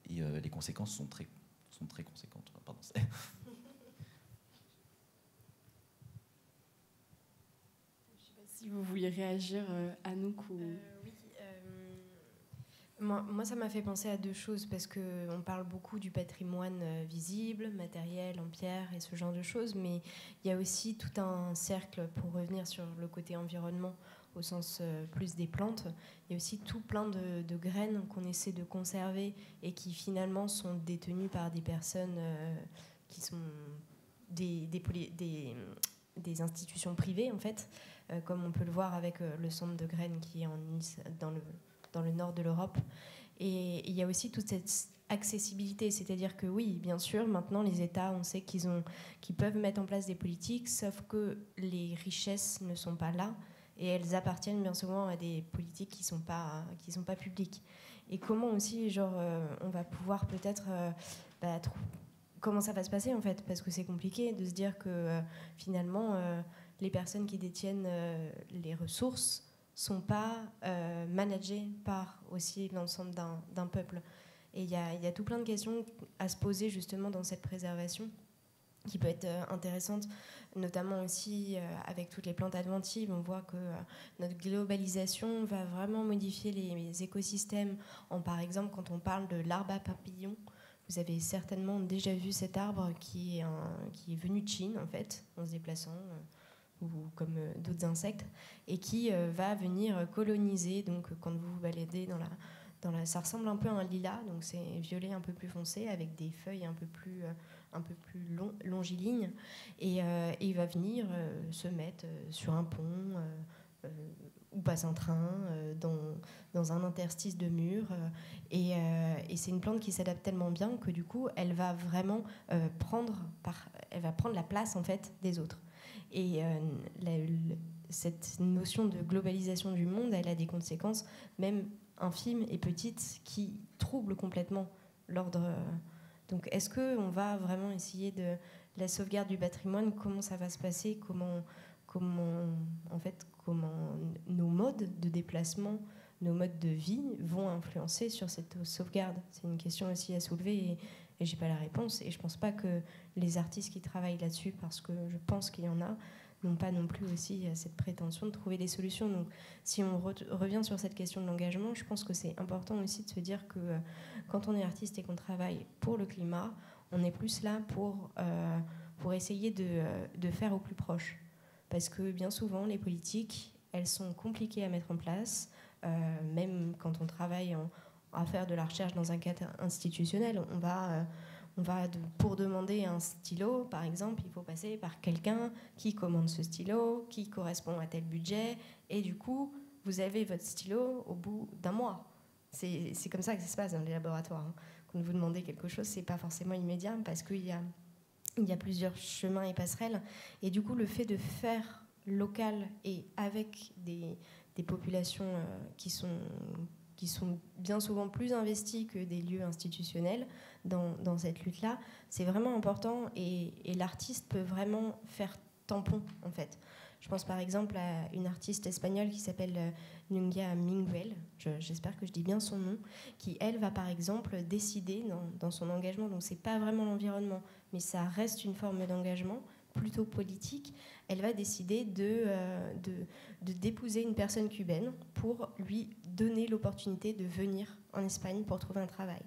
les conséquences sont très conséquentes. Pardon. Je ne sais pas si vous vouliez réagir, Anouk ou... Oui. Moi, ça m'a fait penser à deux choses, parce qu'on parle beaucoup du patrimoine visible, matériel, en pierre et ce genre de choses, mais il y a aussi tout un cercle, pour revenir sur le côté environnement, au sens plus des plantes. Il y a aussi tout plein de graines qu'on essaie de conserver et qui finalement sont détenues par des personnes qui sont des institutions privées, en fait, comme on peut le voir avec le centre de graines qui est en Nice, dans le nord de l'Europe. Et il y a aussi toute cette accessibilité, c'est-à-dire que oui, bien sûr, maintenant les États, on sait qu'ils peuvent mettre en place des politiques, sauf que les richesses ne sont pas là, et elles appartiennent bien souvent à des politiques qui sont pas publiques. Et comment aussi, on va pouvoir peut-être comment ça va se passer en fait, parce que c'est compliqué de se dire que finalement les personnes qui détiennent les ressources sont pas managées par aussi l'ensemble d'un peuple. Et il y a tout plein de questions à se poser justement dans cette préservation, qui peut être intéressante, notamment aussi avec toutes les plantes adventives. On voit que notre globalisation va vraiment modifier les écosystèmes. Par exemple, quand on parle de l'arbre à papillons, vous avez certainement déjà vu cet arbre qui est venu de Chine, en fait, en se déplaçant ou comme d'autres insectes, et qui va venir coloniser. Donc quand vous vous baladez ça ressemble un peu à un lilas, donc c'est violet un peu plus foncé avec des feuilles un peu plus longilignes, et il va venir se mettre sur un pont ou passe un train dans un interstice de mur, et c'est une plante qui s'adapte tellement bien que du coup elle va vraiment prendre la place en fait des autres. Et cette notion de globalisation du monde, elle a des conséquences même infimes et petites qui troublent complètement l'ordre. Donc est-ce qu'on va vraiment essayer de la sauvegarde du patrimoine? Comment ça va se passer? Comment nos modes de déplacement, nos modes de vie vont influencer sur cette sauvegarde? C'est une question aussi à soulever, et j'ai pas la réponse. Et je pense pas que les artistes qui travaillent là-dessus, parce que je pense qu'il y en a, n'ont pas non plus aussi cette prétention de trouver des solutions. Donc si on revient sur cette question de l'engagement, je pense que c'est important aussi de se dire que quand on est artiste et qu'on travaille pour le climat, on est plus là pour essayer de faire au plus proche. Parce que bien souvent, les politiques, elles sont compliquées à mettre en place, même quand on travaille à faire de la recherche dans un cadre institutionnel. Pour demander un stylo, par exemple, il faut passer par quelqu'un qui commande ce stylo, qui correspond à tel budget, et du coup, vous avez votre stylo au bout d'un mois. C'est comme ça que ça se passe dans les laboratoires. Quand vous demandez quelque chose, c'est pas forcément immédiat, parce qu'il y a plusieurs chemins et passerelles. Et du coup, le fait de faire local et avec des populations qui sont bien souvent plus investies que des lieux institutionnels dans cette lutte-là, c'est vraiment important, et l'artiste peut vraiment faire tampon, en fait. Je pense par exemple à une artiste espagnole qui s'appelle Núñez Minguel, j'espère que je dis bien son nom, qui, elle, va par exemple décider dans son engagement, donc c'est pas vraiment l'environnement, mais ça reste une forme d'engagement plutôt politique. Elle va décider de d'épouser une personne cubaine pour lui donner l'opportunité de venir en Espagne pour trouver un travail.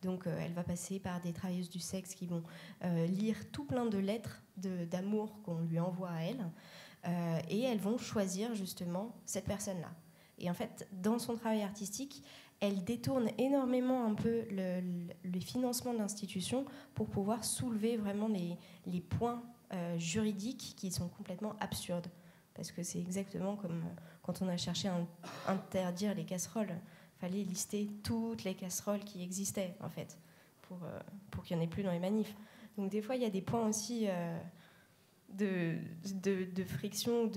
Donc elle va passer par des travailleuses du sexe qui vont lire tout plein de lettres d'amour qu'on lui envoie à elle, et elles vont choisir justement cette personne-là. Et en fait, dans son travail artistique, elle détourne énormément un peu le financement de l'institution pour pouvoir soulever vraiment les points juridiques qui sont complètement absurdes. Parce que c'est exactement comme quand on a cherché à interdire les casseroles. Il fallait lister toutes les casseroles qui existaient, en fait, pour qu'il n'y en ait plus dans les manifs. Donc des fois, il y a des points aussi de friction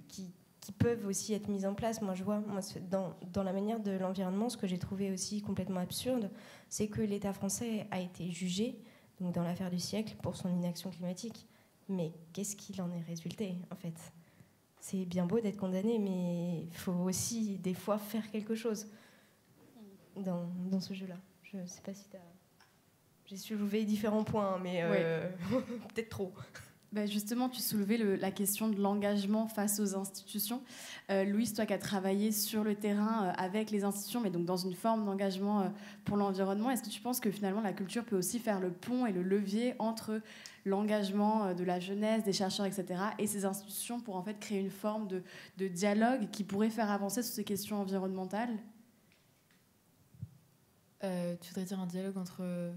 qui peuvent aussi être mis en place. Moi, je vois, dans la manière de l'environnement, ce que j'ai trouvé aussi complètement absurde, c'est que l'État français a été jugé, donc dans l'affaire du siècle, pour son inaction climatique. Mais qu'est-ce qu'il en est résulté, en fait? C'est bien beau d'être condamné, mais il faut aussi, des fois, faire quelque chose dans ce jeu-là. Je ne sais pas si j'ai soulevé différents points, mais peut-être trop. Ben justement, tu soulevais la question de l'engagement face aux institutions. Louise, toi qui as travaillé sur le terrain avec les institutions, mais donc dans une forme d'engagement pour l'environnement, est-ce que tu penses que finalement la culture peut aussi faire le pont et le levier entre l'engagement de la jeunesse, des chercheurs, etc., et ces institutions pour en fait créer une forme de dialogue qui pourrait faire avancer sur ces questions environnementales? Tu voudrais dire un dialogue entre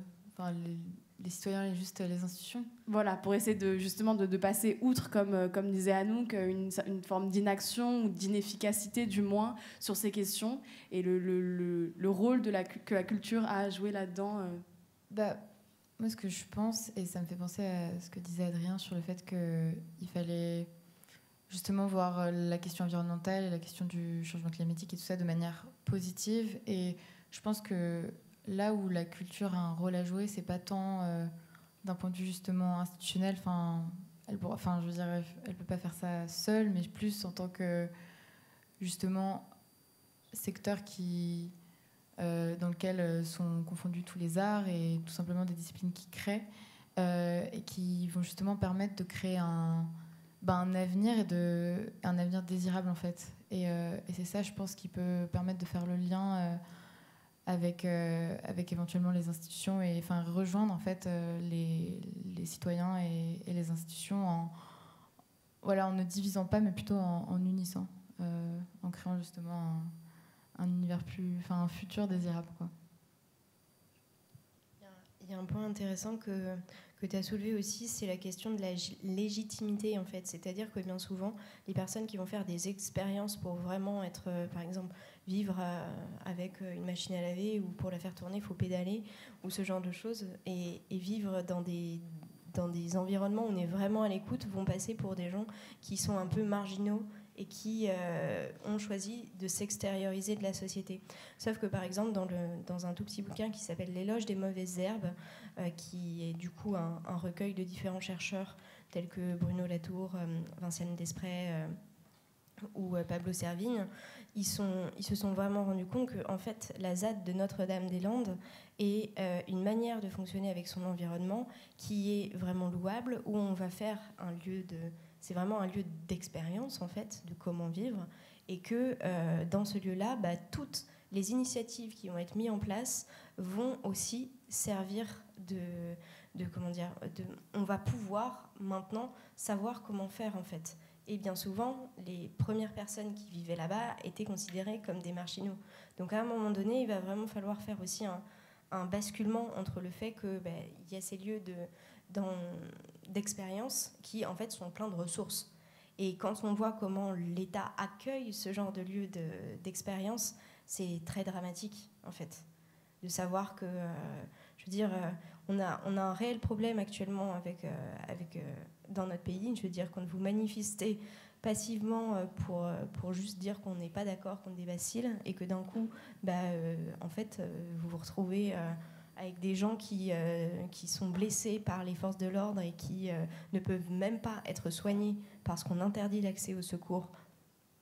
les citoyens et juste les institutions? Voilà, pour essayer de passer outre, comme disait Anouk, une forme d'inaction ou d'inefficacité du moins sur ces questions, et le rôle que la culture a à jouer là-dedans. Moi, ce que je pense, et ça me fait penser à ce que disait Adrien sur le fait qu'il fallait justement voir la question environnementale et la question du changement climatique et tout ça de manière positive. Et je pense que là où la culture a un rôle à jouer, c'est pas tant d'un point de vue justement institutionnel. Elle peut pas faire ça seule, mais plus en tant que justement secteur dans lequel sont confondus tous les arts et tout simplement des disciplines qui créent et qui vont justement permettre de créer un avenir un avenir désirable en fait. Et c'est ça, je pense, qui peut permettre de faire le lien avec éventuellement les institutions et rejoindre en fait les citoyens et les institutions voilà, en ne divisant pas, mais plutôt en unissant, en créant justement un univers un futur désirable, quoi. Il y a un point intéressant que tu as soulevé aussi, c'est la question de la légitimité, en fait. C'est-à-dire que bien souvent, les personnes qui vont faire des expériences pour vraiment être, par exemple, vivre avec une machine à laver, ou pour la faire tourner, il faut pédaler, ou ce genre de choses, et vivre dans des environnements où on est vraiment à l'écoute, vont passer pour des gens qui sont un peu marginaux et qui ont choisi de s'extérioriser de la société. Sauf que, par exemple, dans un tout petit bouquin qui s'appelle L'éloge des mauvaises herbes, qui est du coup un recueil de différents chercheurs tels que Bruno Latour, Vinciane Desprez ou Pablo Servigne, ils se sont vraiment rendus compte que, en fait, la ZAD de Notre-Dame-des-Landes est une manière de fonctionner avec son environnement qui est vraiment louable, où on va faire c'est vraiment un lieu d'expérience, en fait, de comment vivre, et que dans ce lieu-là, toutes les initiatives qui vont être mises en place vont aussi servir on va pouvoir maintenant savoir comment faire, en fait. Et bien souvent, les premières personnes qui vivaient là-bas étaient considérées comme des marginaux. Donc à un moment donné, il va vraiment falloir faire aussi un basculement entre le fait qu'il y a ces lieux d'expérience qui, en fait, sont pleins de ressources. Et quand on voit comment l'État accueille ce genre de lieux d'expérience, c'est très dramatique, en fait, de savoir que, je veux dire, on a un réel problème actuellement dans notre pays. Je veux dire, quand vous manifestez passivement pour juste dire qu'on n'est pas d'accord contre des baciles, et que d'un coup, en fait, vous vous retrouvez avec des gens qui sont blessés par les forces de l'ordre et qui ne peuvent même pas être soignés parce qu'on interdit l'accès au secours,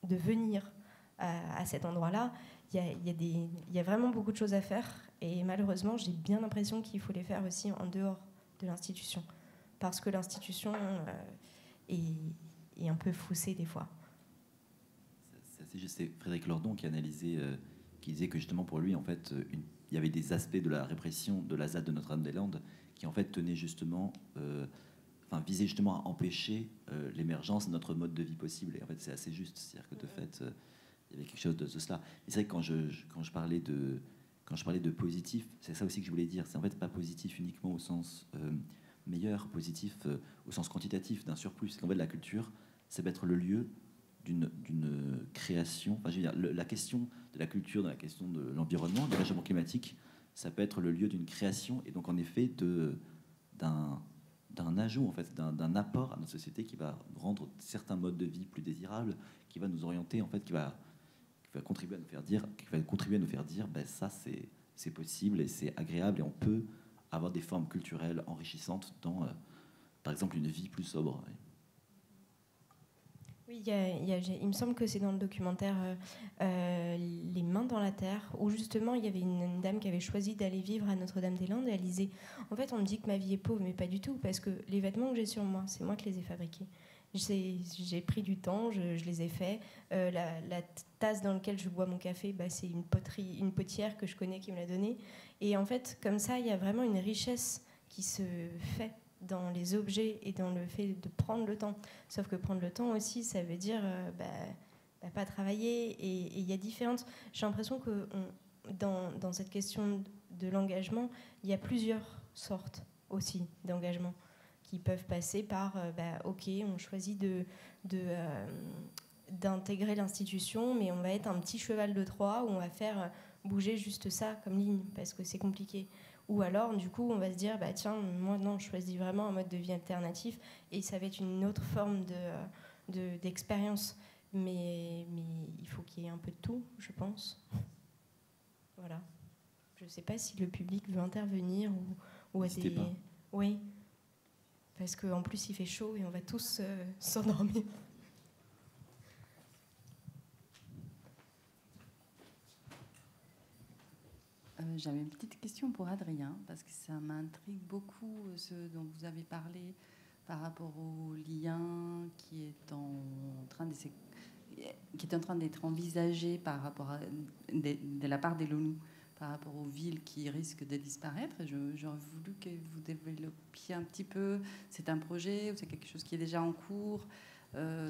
de venir à cet endroit-là. Il y a vraiment beaucoup de choses à faire, et malheureusement, j'ai bien l'impression qu'il faut les faire aussi en dehors de l'institution, parce que l'institution est un peu faussée des fois. C'est juste, c'est Frédéric Lordon qui analysait, qui disait que justement pour lui, en fait, il y avait des aspects de la répression de la ZAD de Notre-Dame-des-Landes qui en fait tenaient justement, visaient justement à empêcher l'émergence de notre mode de vie possible. Et en fait, c'est assez juste, c'est-à-dire que de fait, il y avait quelque chose de cela. Et c'est vrai que quand je parlais de positif, c'est ça aussi que je voulais dire. C'est en fait pas positif uniquement au sens meilleur, positif au sens quantitatif d'un surplus. C'est qu'en fait la culture, c'est être le lieu d'une création. Enfin, je veux dire, la question de la culture, dans la question de l'environnement, du réchauffement climatique, ça peut être le lieu d'une création, et donc en effet d'un ajout, en fait, d'un apport à notre société qui va rendre certains modes de vie plus désirables, qui va nous orienter, en fait, qui va contribuer à nous faire dire, ça c'est possible et c'est agréable, et on peut avoir des formes culturelles enrichissantes dans, par exemple, une vie plus sobre. Oui, il me semble que c'est dans le documentaire Les mains dans la terre, où justement il y avait une dame qui avait choisi d'aller vivre à Notre-Dame-des-Landes, et elle disait, en fait, on me dit que ma vie est pauvre, mais pas du tout, parce que les vêtements que j'ai sur moi, c'est moi qui les ai fabriqués. J'ai pris du temps, je les ai faits. La tasse dans laquelle je bois mon café, c'est une potière que je connais qui me l'a donnée. Et en fait, comme ça, il y a vraiment une richesse qui se fait dans les objets et dans le fait de prendre le temps. Sauf que prendre le temps aussi, ça veut dire pas travailler. Et il y a différentes... J'ai l'impression que dans cette question de l'engagement, il y a plusieurs sortes aussi d'engagement qui peuvent passer par ok, on choisit d'intégrer l'institution, mais on va être un petit cheval de Troie où on va faire bouger juste ça comme ligne parce que c'est compliqué. Ou alors, du coup, on va se dire tiens, moi non, je choisis vraiment un mode de vie alternatif, et ça va être une autre forme d'expérience. Mais il faut qu'il y ait un peu de tout, je pense. Voilà. Je ne sais pas si le public veut intervenir ou à des... Pas. Oui. Parce qu'en plus, il fait chaud et on va tous s'endormir. J'avais une petite question pour Adrien, parce que ça m'intrigue beaucoup ce dont vous avez parlé par rapport au lien qui est en train d'être envisagé par rapport de la part des l'ONU par rapport aux villes qui risquent de disparaître. J'aurais voulu que vous développiez un petit peu. C'est un projet ou c'est quelque chose qui est déjà en cours?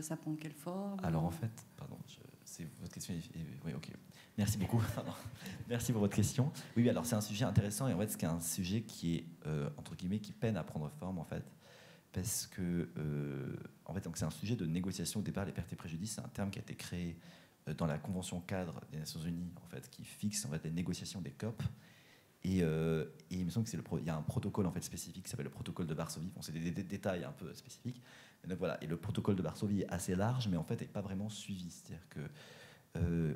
Ça prend quelle forme? Alors en fait, pardon, c'est votre question. Oui, ok. Merci beaucoup. Merci pour votre question. Oui, alors c'est un sujet intéressant et en fait c'est un sujet qui est entre guillemets qui peine à prendre forme en fait, parce que en fait donc c'est un sujet de négociation au départ. Les pertes et préjudices, c'est un terme qui a été créé dans la Convention cadre des Nations Unies en fait, qui fixe en fait les négociations des COP. Et il me semble qu'il y a un protocole en fait spécifique qui s'appelle le protocole de Varsovie. Bon, c'est des détails un peu spécifiques. Et donc voilà. Et le protocole de Varsovie est assez large, mais en fait n'est pas vraiment suivi. C'est-à-dire que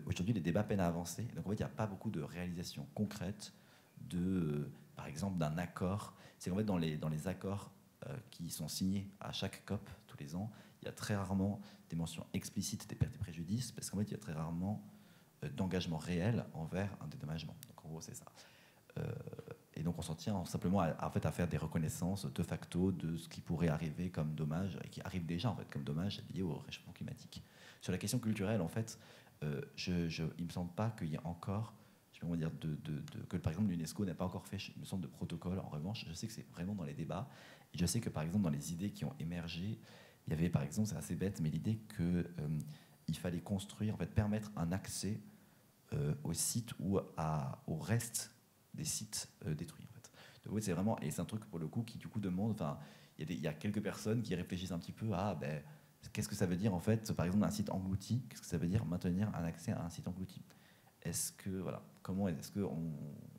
aujourd'hui, les débats peinent à avancer. Donc en fait, il n'y a pas beaucoup de réalisations concrètes par exemple, d'un accord. C'est qu'en fait, dans les accords qui sont signés à chaque COP tous les ans, il y a très rarement des mentions explicites des pertes et préjudices, parce qu'en fait, il y a très rarement d'engagement réel envers un dédommagement. Donc en gros, c'est ça. Et donc on s'en tient simplement à faire des reconnaissances de facto de ce qui pourrait arriver comme dommage, et qui arrive déjà en fait comme dommage lié au réchauffement climatique. Sur la question culturelle, en fait, il ne me semble pas qu'il y ait encore, je peux dire, que par exemple l'UNESCO n'a pas encore fait, il me semble, de protocole. En revanche, je sais que c'est vraiment dans les débats. Et je sais que par exemple dans les idées qui ont émergé, il y avait par exemple, c'est assez bête, mais l'idée qu'il fallait construire, en fait, permettre un accès aux sites ou au reste des sites détruits. En fait. Donc, oui, c'est vraiment, et c'est un truc pour le coup qui du coup demande, enfin, il y a quelques personnes qui réfléchissent un petit peu à qu'est-ce que ça veut dire en fait, par exemple un site englouti, qu'est-ce que ça veut dire maintenir un accès à un site englouti? Est-ce que voilà, comment est-ce que en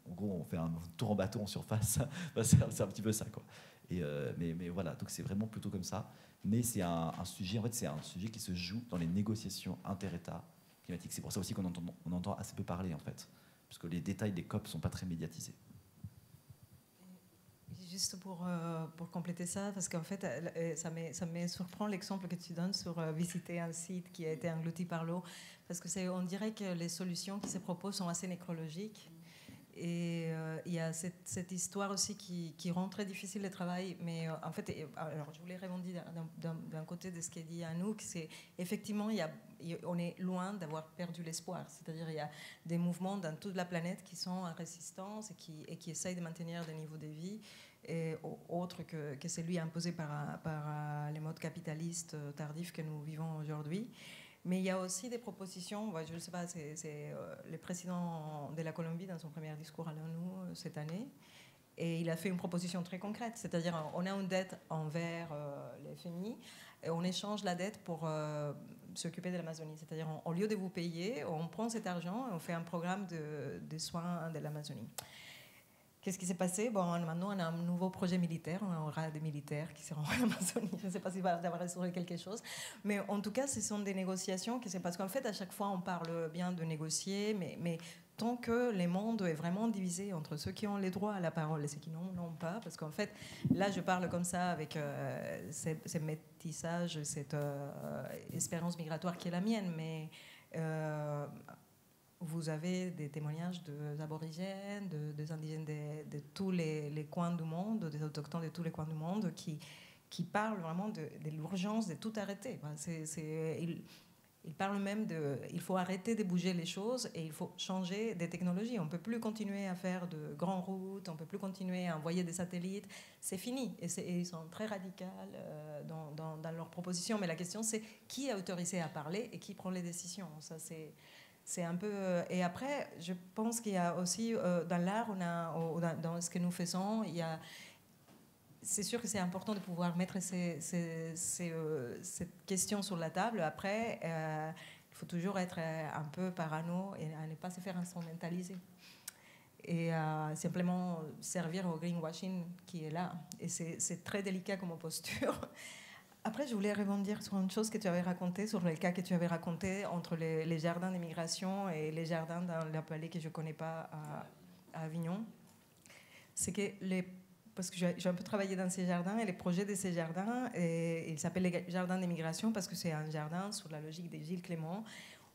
gros on fait un tour en bateau en surface? C'est un petit peu ça quoi. Et mais voilà, donc c'est vraiment plutôt comme ça. Mais c'est un sujet, en fait, c'est un sujet qui se joue dans les négociations inter-États climatiques. C'est pour ça aussi qu'on entend assez peu parler en fait, parce que les détails des COP sont pas très médiatisés. Juste pour compléter ça, parce qu'en fait, ça me surprend l'exemple que tu donnes sur visiter un site qui a été englouti par l'eau, parce que on dirait que les solutions qui se proposent sont assez nécrologiques. Et il y a cette histoire aussi qui rend très difficile le travail. Mais en fait, alors je voulais rebondir d'un côté de ce qu'a dit Anouk, c'est effectivement, on est loin d'avoir perdu l'espoir. C'est-à-dire il y a des mouvements dans toute la planète qui sont en résistance et qui essayent de maintenir des niveaux de vie autres que celui imposé par les modes capitalistes tardifs que nous vivons aujourd'hui. Mais il y a aussi des propositions, je ne sais pas, c'est le président de la Colombie dans son premier discours à l'ONU cette année, et il a fait une proposition très concrète, c'est-à-dire on a une dette envers les FMI, et on échange la dette pour s'occuper de l'Amazonie, c'est-à-dire au lieu de vous payer, on prend cet argent et on fait un programme de soins de l'Amazonie. Qu'est-ce qui s'est passé? Maintenant, on a un nouveau projet militaire. On aura des militaires qui seront en Amazonie. Je ne sais pas s'il va y avoir résolu quelque chose. Mais en tout cas, ce sont des négociations. Parce qu'en fait, à chaque fois, on parle bien de négocier, mais tant que le monde est vraiment divisé entre ceux qui ont les droits à la parole et ceux qui n'en ont pas, parce qu'en fait, là, je parle comme ça avec ce métissage, cette espérance migratoire qui est la mienne, mais... vous avez des témoignages des aborigènes, des indigènes de tous les coins du monde, des autochtones de tous les coins du monde, qui parlent vraiment de l'urgence de tout arrêter. Ils parlent même il faut arrêter de bouger les choses et il faut changer des technologies. On ne peut plus continuer à faire de grandes routes, on ne peut plus continuer à envoyer des satellites. C'est fini. Et ils sont très radicaux dans leurs propositions. Mais la question, c'est qui est autorisé à parler et qui prend les décisions. Ça, c'est un peu... Et après, je pense qu'il y a aussi, dans l'art, dans ce que nous faisons, c'est sûr que c'est important de pouvoir mettre cette question sur la table. Après, il faut toujours être un peu parano et à ne pas se faire instrumentaliser. Et simplement servir au greenwashing qui est là. Et c'est très délicat comme posture. Après, je voulais rebondir sur une chose que tu avais racontée, sur le cas que tu avais raconté entre les jardins d'immigration et les jardins dans la palais que je ne connais pas à Avignon. C'est que parce que j'ai un peu travaillé dans ces jardins et les projets de ces jardins, ils s'appellent les jardins d'immigration parce que c'est un jardin sur la logique des Gilles Clément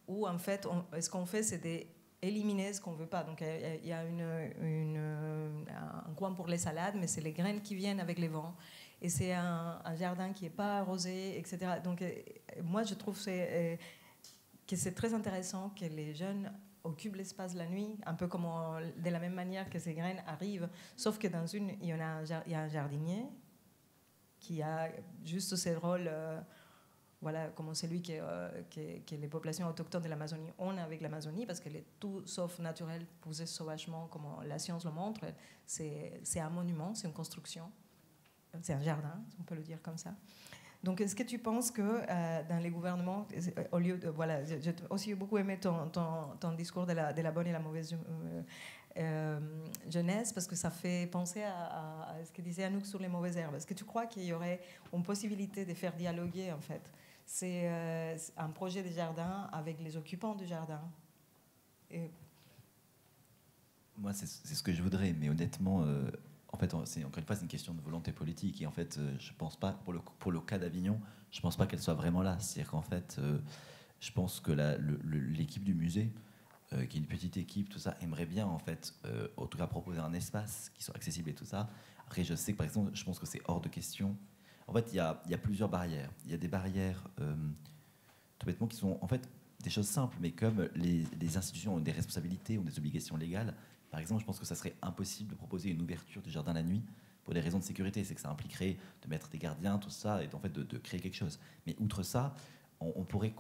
où en fait, ce qu'on fait, c'est d'éliminer ce qu'on ne veut pas. Donc il y a un coin pour les salades, mais c'est les graines qui viennent avec les vents. Et c'est un jardin qui n'est pas arrosé, etc. Donc, moi, je trouve que c'est très intéressant que les jeunes occupent l'espace la nuit, un peu comme de la même manière que ces graines arrivent. Sauf que dans il y a un jardinier qui a juste ce rôle voilà, comme celui que les populations autochtones de l'Amazonie ont avec l'Amazonie, parce qu'elle est tout sauf naturelle, posée sauvagement, comme la science le montre. C'est un monument, c'est une construction, c'est un jardin, on peut le dire comme ça. Donc, est-ce que tu penses que dans les gouvernements, au lieu de... Voilà, j'ai aussi beaucoup aimé ton discours de la bonne et la mauvaise jeunesse, parce que ça fait penser à ce que disait Anouk sur les mauvaises herbes. Est-ce que tu crois qu'il y aurait une possibilité de faire dialoguer, en fait, c'est un projet de jardin avec les occupants du jardin? Et... Moi, c'est ce que je voudrais, mais honnêtement... En fait, encore une fois, c'est une question de volonté politique. Et en fait, je pense pas, pour le cas d'Avignon, je pense pas qu'elle soit vraiment là. C'est-à-dire qu'en fait, je pense que l'équipe du musée, qui est une petite équipe, tout ça, aimerait bien, en fait, en tout cas, proposer un espace qui soit accessible et tout ça. Après, je sais que, par exemple, je pense que c'est hors de question. En fait, il y a plusieurs barrières. Il y a des barrières, tout bêtement, qui sont, en fait, des choses simples, mais comme les institutions ont des responsabilités, ont des obligations légales. Par exemple, je pense que ça serait impossible de proposer une ouverture du jardin la nuit pour des raisons de sécurité. C'est que ça impliquerait de mettre des gardiens, tout ça, et en fait de créer quelque chose. Mais outre ça, on pourrait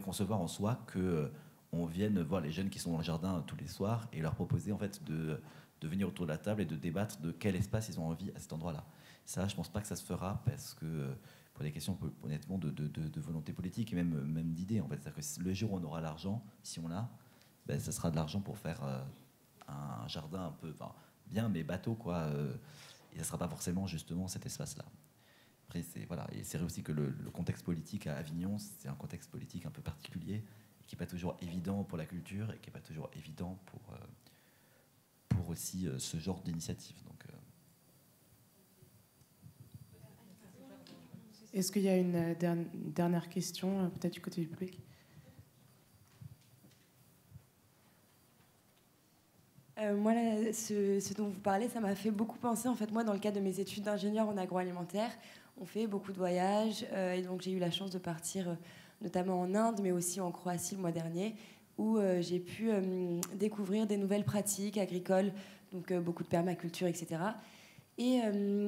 concevoir en soi qu'on vienne voir les jeunes qui sont dans le jardin tous les soirs et leur proposer en fait de venir autour de la table et de débattre de quel espace ils ont envie à cet endroit-là. Ça, je pense pas que ça se fera parce que pour des questions honnêtement de volonté politique et même d'idées. En fait, c'est-à-dire que le jour où on aura l'argent, si on l'a, ben, ça sera de l'argent pour faire un jardin un peu bien mais bateau quoi, et ça sera pas forcément justement cet espace là. Après voilà, et c'est vrai aussi que le contexte politique à Avignon, c'est un contexte politique un peu particulier qui est pas toujours évident pour la culture et qui est pas toujours évident pour aussi ce genre d'initiative. Donc est-ce qu'il y a une dernière question peut-être du côté du public? Moi, là, ce dont vous parlez, ça m'a fait beaucoup penser. En fait, moi, dans le cadre de mes études d'ingénieur en agroalimentaire, on fait beaucoup de voyages. Et donc, j'ai eu la chance de partir notamment en Inde, mais aussi en Croatie le mois dernier, où j'ai pu découvrir des nouvelles pratiques agricoles, donc beaucoup de permaculture, etc. Et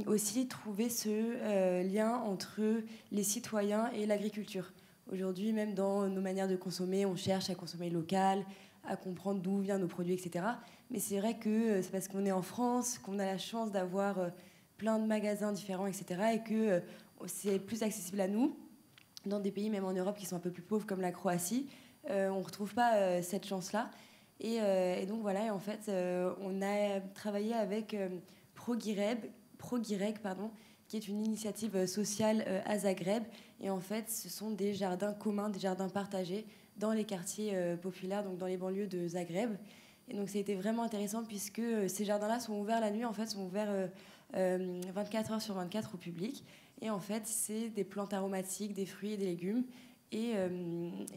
aussi trouver ce lien entre les citoyens et l'agriculture. Aujourd'hui, même dans nos manières de consommer, on cherche à consommer local, à comprendre d'où viennent nos produits, etc. Mais c'est vrai que c'est parce qu'on est en France qu'on a la chance d'avoir plein de magasins différents, etc. Et que c'est plus accessible à nous. Dans des pays, même en Europe, qui sont un peu plus pauvres, comme la Croatie, on ne retrouve pas cette chance-là. Et donc voilà, et en fait, on a travaillé avec ProGireg, qui est une initiative sociale à Zagreb. Et en fait, ce sont des jardins communs, des jardins partagés dans les quartiers populaires, donc dans les banlieues de Zagreb. Et donc, ça a été vraiment intéressant puisque ces jardins-là sont ouverts la nuit, en fait, sont ouverts 24 heures sur 24 au public. Et en fait, c'est des plantes aromatiques, des fruits et des légumes. Et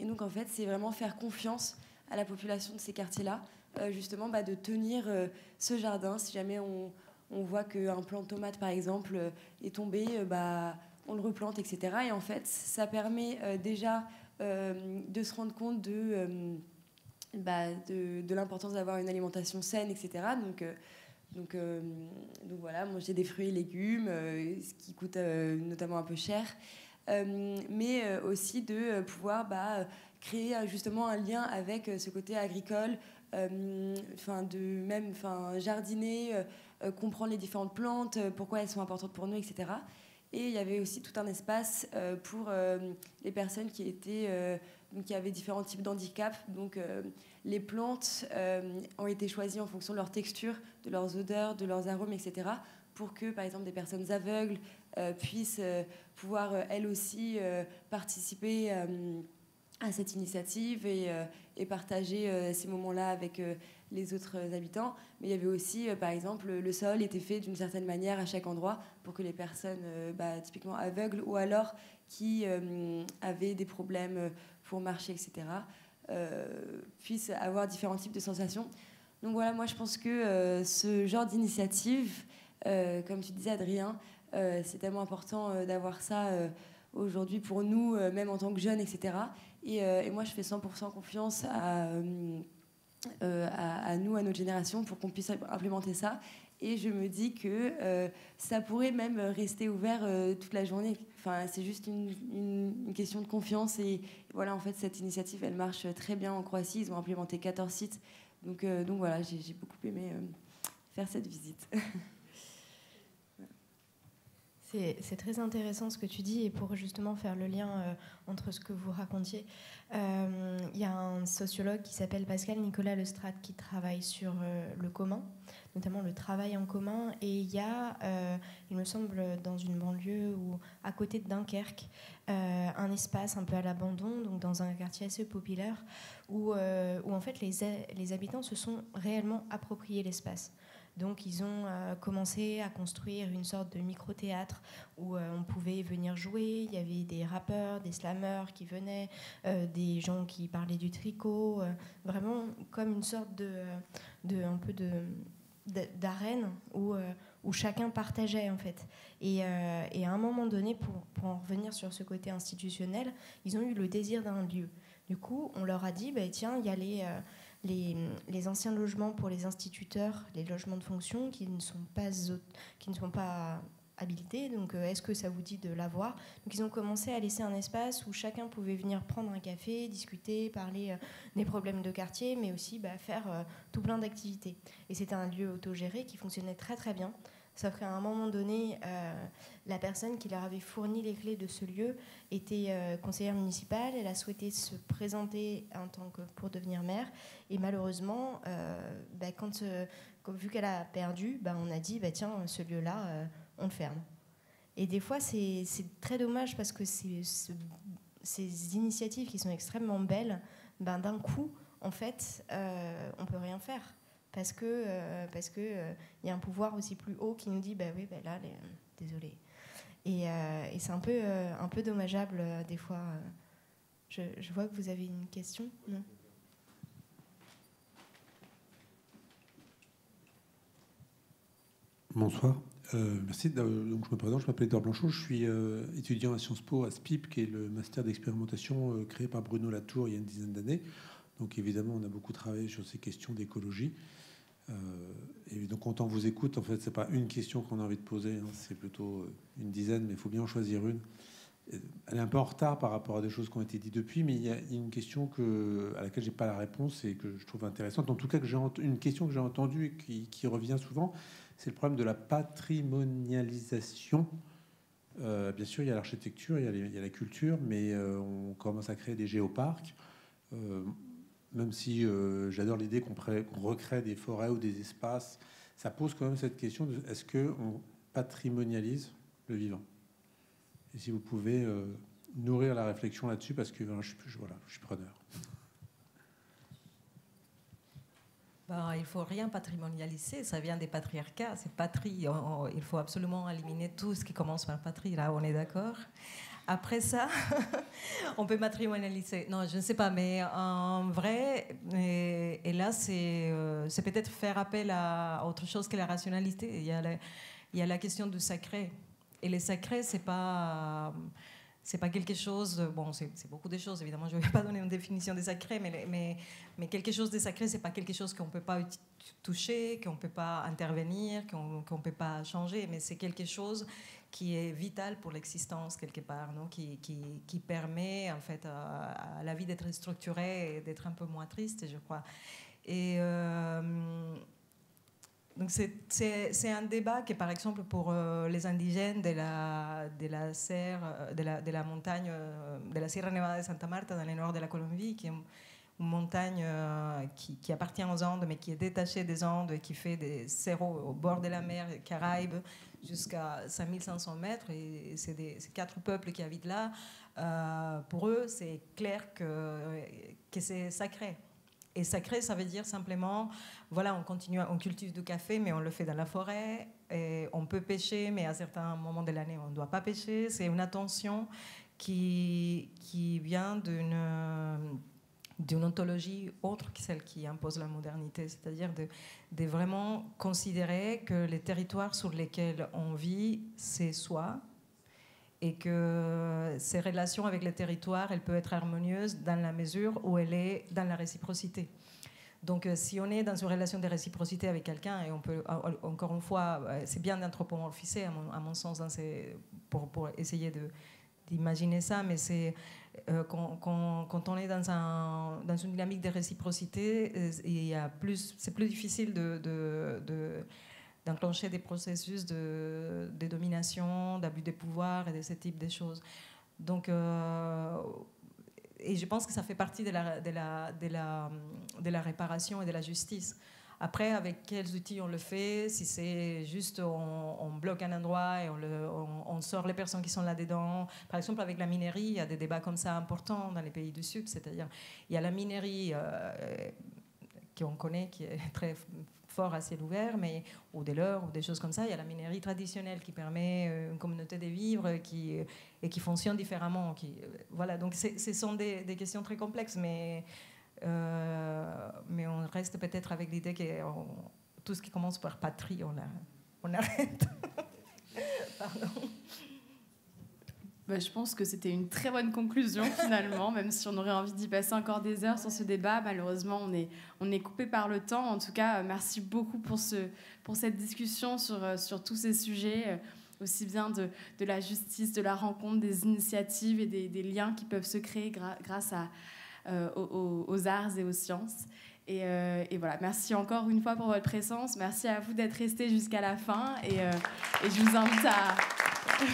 donc, en fait, c'est vraiment faire confiance à la population de ces quartiers-là, justement, de tenir ce jardin. Si jamais on voit qu'un plant de tomate, par exemple, est tombé, on le replante, etc. Et en fait, ça permet déjà de se rendre compte de l'importance d'avoir une alimentation saine, etc. Donc voilà, manger des fruits et légumes, ce qui coûte notamment un peu cher, mais aussi de pouvoir créer justement un lien avec ce côté agricole, jardiner, comprendre les différentes plantes, pourquoi elles sont importantes pour nous, etc. Et il y avait aussi tout un espace pour les personnes qui avaient différents types d'handicap. Donc les plantes ont été choisies en fonction de leur texture, de leurs odeurs, de leurs arômes, etc. pour que, par exemple, des personnes aveugles puissent pouvoir, elles aussi, participer à cette initiative et partager ces moments-là avec les autres habitants. Mais il y avait aussi, par exemple, le sol était fait d'une certaine manière à chaque endroit pour que les personnes typiquement aveugles ou alors qui avaient des problèmes pour marcher, etc., puissent avoir différents types de sensations. Donc voilà, moi je pense que ce genre d'initiative, comme tu disais Adrien, c'est tellement important d'avoir ça aujourd'hui pour nous, même en tant que jeunes, etc. Et moi je fais 100% confiance à nous, à notre génération, pour qu'on puisse implémenter ça Et je me dis que ça pourrait même rester ouvert toute la journée. Enfin, c'est juste une question de confiance. Et voilà, en fait, cette initiative, elle marche très bien en Croatie. Ils ont implémenté 14 sites. Donc voilà, j'ai beaucoup aimé faire cette visite. C'est très intéressant ce que tu dis, et pour justement faire le lien entre ce que vous racontiez, il y a un sociologue qui s'appelle Pascal Nicolas Lestrade qui travaille sur le commun, notamment le travail en commun, et il y a, il me semble, dans une banlieue ou à côté de Dunkerque, un espace un peu à l'abandon, donc dans un quartier assez populaire, où en fait les habitants se sont réellement appropriés l'espace. Donc ils ont commencé à construire une sorte de micro-théâtre où on pouvait venir jouer. Il y avait des rappeurs, des slammeurs qui venaient, des gens qui parlaient du tricot, vraiment comme une sorte d'arène où chacun partageait en fait. Et à un moment donné, pour en revenir sur ce côté institutionnel, ils ont eu le désir d'un lieu. Du coup, on leur a dit, tiens, il y a les anciens logements pour les instituteurs, les logements de fonction qui ne sont pas habilités, donc est-ce que ça vous dit de l'avoir? Donc ils ont commencé à laisser un espace où chacun pouvait venir prendre un café, discuter, parler des problèmes de quartier, mais aussi faire tout plein d'activités. Et c'était un lieu autogéré qui fonctionnait très très bien. Sauf qu'à un moment donné, la personne qui leur avait fourni les clés de ce lieu était conseillère municipale. Elle a souhaité se présenter pour devenir maire. Et malheureusement, vu qu'elle a perdu, on a dit, tiens, ce lieu-là, on le ferme. Et des fois, c'est très dommage parce que ces initiatives qui sont extrêmement belles, d'un coup, en fait, on ne peut rien faire. Parce que y a un pouvoir aussi plus haut qui nous dit là, désolé. Et c'est un peu dommageable des fois. Je vois que vous avez une question. Non ? Bonsoir. Merci. Donc, je me présente, je m'appelle Edouard Blanchot, je suis étudiant à Sciences Po à SPIP, qui est le master d'expérimentation créé par Bruno Latour il y a une dizaine d'années. Donc évidemment, on a beaucoup travaillé sur ces questions d'écologie. Et donc quand on vous écoute, en fait, c'est pas une question qu'on a envie de poser, hein, c'est plutôt une dizaine, mais il faut bien en choisir une. Elle est un peu en retard par rapport à des choses qui ont été dites depuis, mais il y a une question à laquelle j'ai pas la réponse et que je trouve intéressante. En tout cas, une question que j'ai entendue et qui revient souvent, c'est le problème de la patrimonialisation. Bien sûr, il y a l'architecture, il y a la culture, mais on commence à créer des géoparcs. Même si j'adore l'idée qu'on recrée des forêts ou des espaces, ça pose quand même cette question de est-ce qu'on patrimonialise le vivant? Et si vous pouvez nourrir la réflexion là-dessus, parce que je suis preneur. Il ne faut rien patrimonialiser, ça vient des patriarcats, c'est patrie. Il faut absolument éliminer tout ce qui commence par patrie, là on est d'accord. Après ça, on peut matrimonialiser. Non, je ne sais pas, mais en vrai, et là, c'est peut-être faire appel à autre chose que la rationalité. Il y a la question du sacré. Et le sacré, c'est pas quelque chose... Bon, c'est beaucoup de choses, évidemment. Je ne vais pas donner une définition de sacré, mais quelque chose de sacré, ce n'est pas quelque chose qu'on ne peut pas toucher, qu'on ne peut pas intervenir, qu'on ne peut pas changer, mais c'est quelque chose qui est vital pour l'existence, quelque part, non? Qui permet, en fait, à la vie d'être structurée et d'être un peu moins triste, je crois. Et... donc c'est un débat qui, par exemple, pour les indigènes de la montagne, de la Sierra Nevada de Santa Marta, dans le nord de la Colombie, qui est une montagne qui appartient aux Andes, mais qui est détachée des Andes et qui fait des cerros au bord de la mer Caraïbe jusqu'à 5500 mètres. Et c'est 4 peuples qui habitent là. Pour eux, c'est clair que c'est sacré. Et sacré, ça veut dire simplement, voilà, on cultive du café, mais on le fait dans la forêt. Et on peut pêcher, mais à certains moments de l'année, on ne doit pas pêcher. C'est une attention qui vient d'une ontologie autre que celle qui impose la modernité, c'est-à-dire de vraiment considérer que les territoires sur lesquels on vit, c'est soi, et que ces relations avec les territoires, elles peuvent être harmonieuses dans la mesure où elle est dans la réciprocité. Donc, si on est dans une relation de réciprocité avec quelqu'un, et on peut, encore une fois, c'est bien d'anthropomorphiser, à mon sens, pour essayer d'imaginer ça, mais c'est quand on est dans une dynamique de réciprocité, c'est plus difficile d'enclencher des processus de domination, d'abus de pouvoir et de ce type de choses. Donc, et je pense que ça fait partie de la réparation et de la justice. Après, avec quels outils on le fait, si c'est juste on bloque un endroit et on sort les personnes qui sont là-dedans. Par exemple, avec la minerie, il y a des débats comme ça importants dans les pays du Sud. C'est-à-dire, il y a la minerie qu'on connaît, qui est très fort à ciel ouvert, mais ou des leurres, ou des choses comme ça. Il y a la minerie traditionnelle qui permet une communauté de vivre et qui fonctionne différemment. Voilà, donc ce sont des questions très complexes, mais on reste peut-être avec l'idée que tout ce qui commence par patrie, on arrête. Pardon. Je pense que c'était une très bonne conclusion finalement, même si on aurait envie d'y passer encore des heures sur ce débat. Malheureusement, on est coupé par le temps. En tout cas, merci beaucoup pour cette discussion sur tous ces sujets, aussi bien de la justice, de la rencontre, des initiatives et des liens qui peuvent se créer grâce aux arts et aux sciences. Et voilà, merci encore une fois pour votre présence. Merci à vous d'être restés jusqu'à la fin. Et je vous invite à... ouais.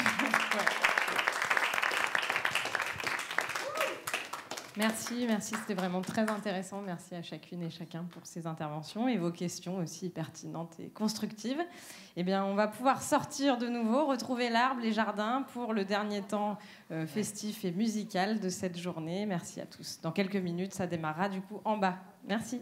Merci, c'était vraiment très intéressant. Merci à chacune et chacun pour ces interventions et vos questions aussi pertinentes et constructives. Eh bien, on va pouvoir sortir de nouveau, retrouver l'arbre, les jardins pour le dernier temps festif et musical de cette journée. Merci à tous. Dans quelques minutes, ça démarrera du coup en bas. Merci.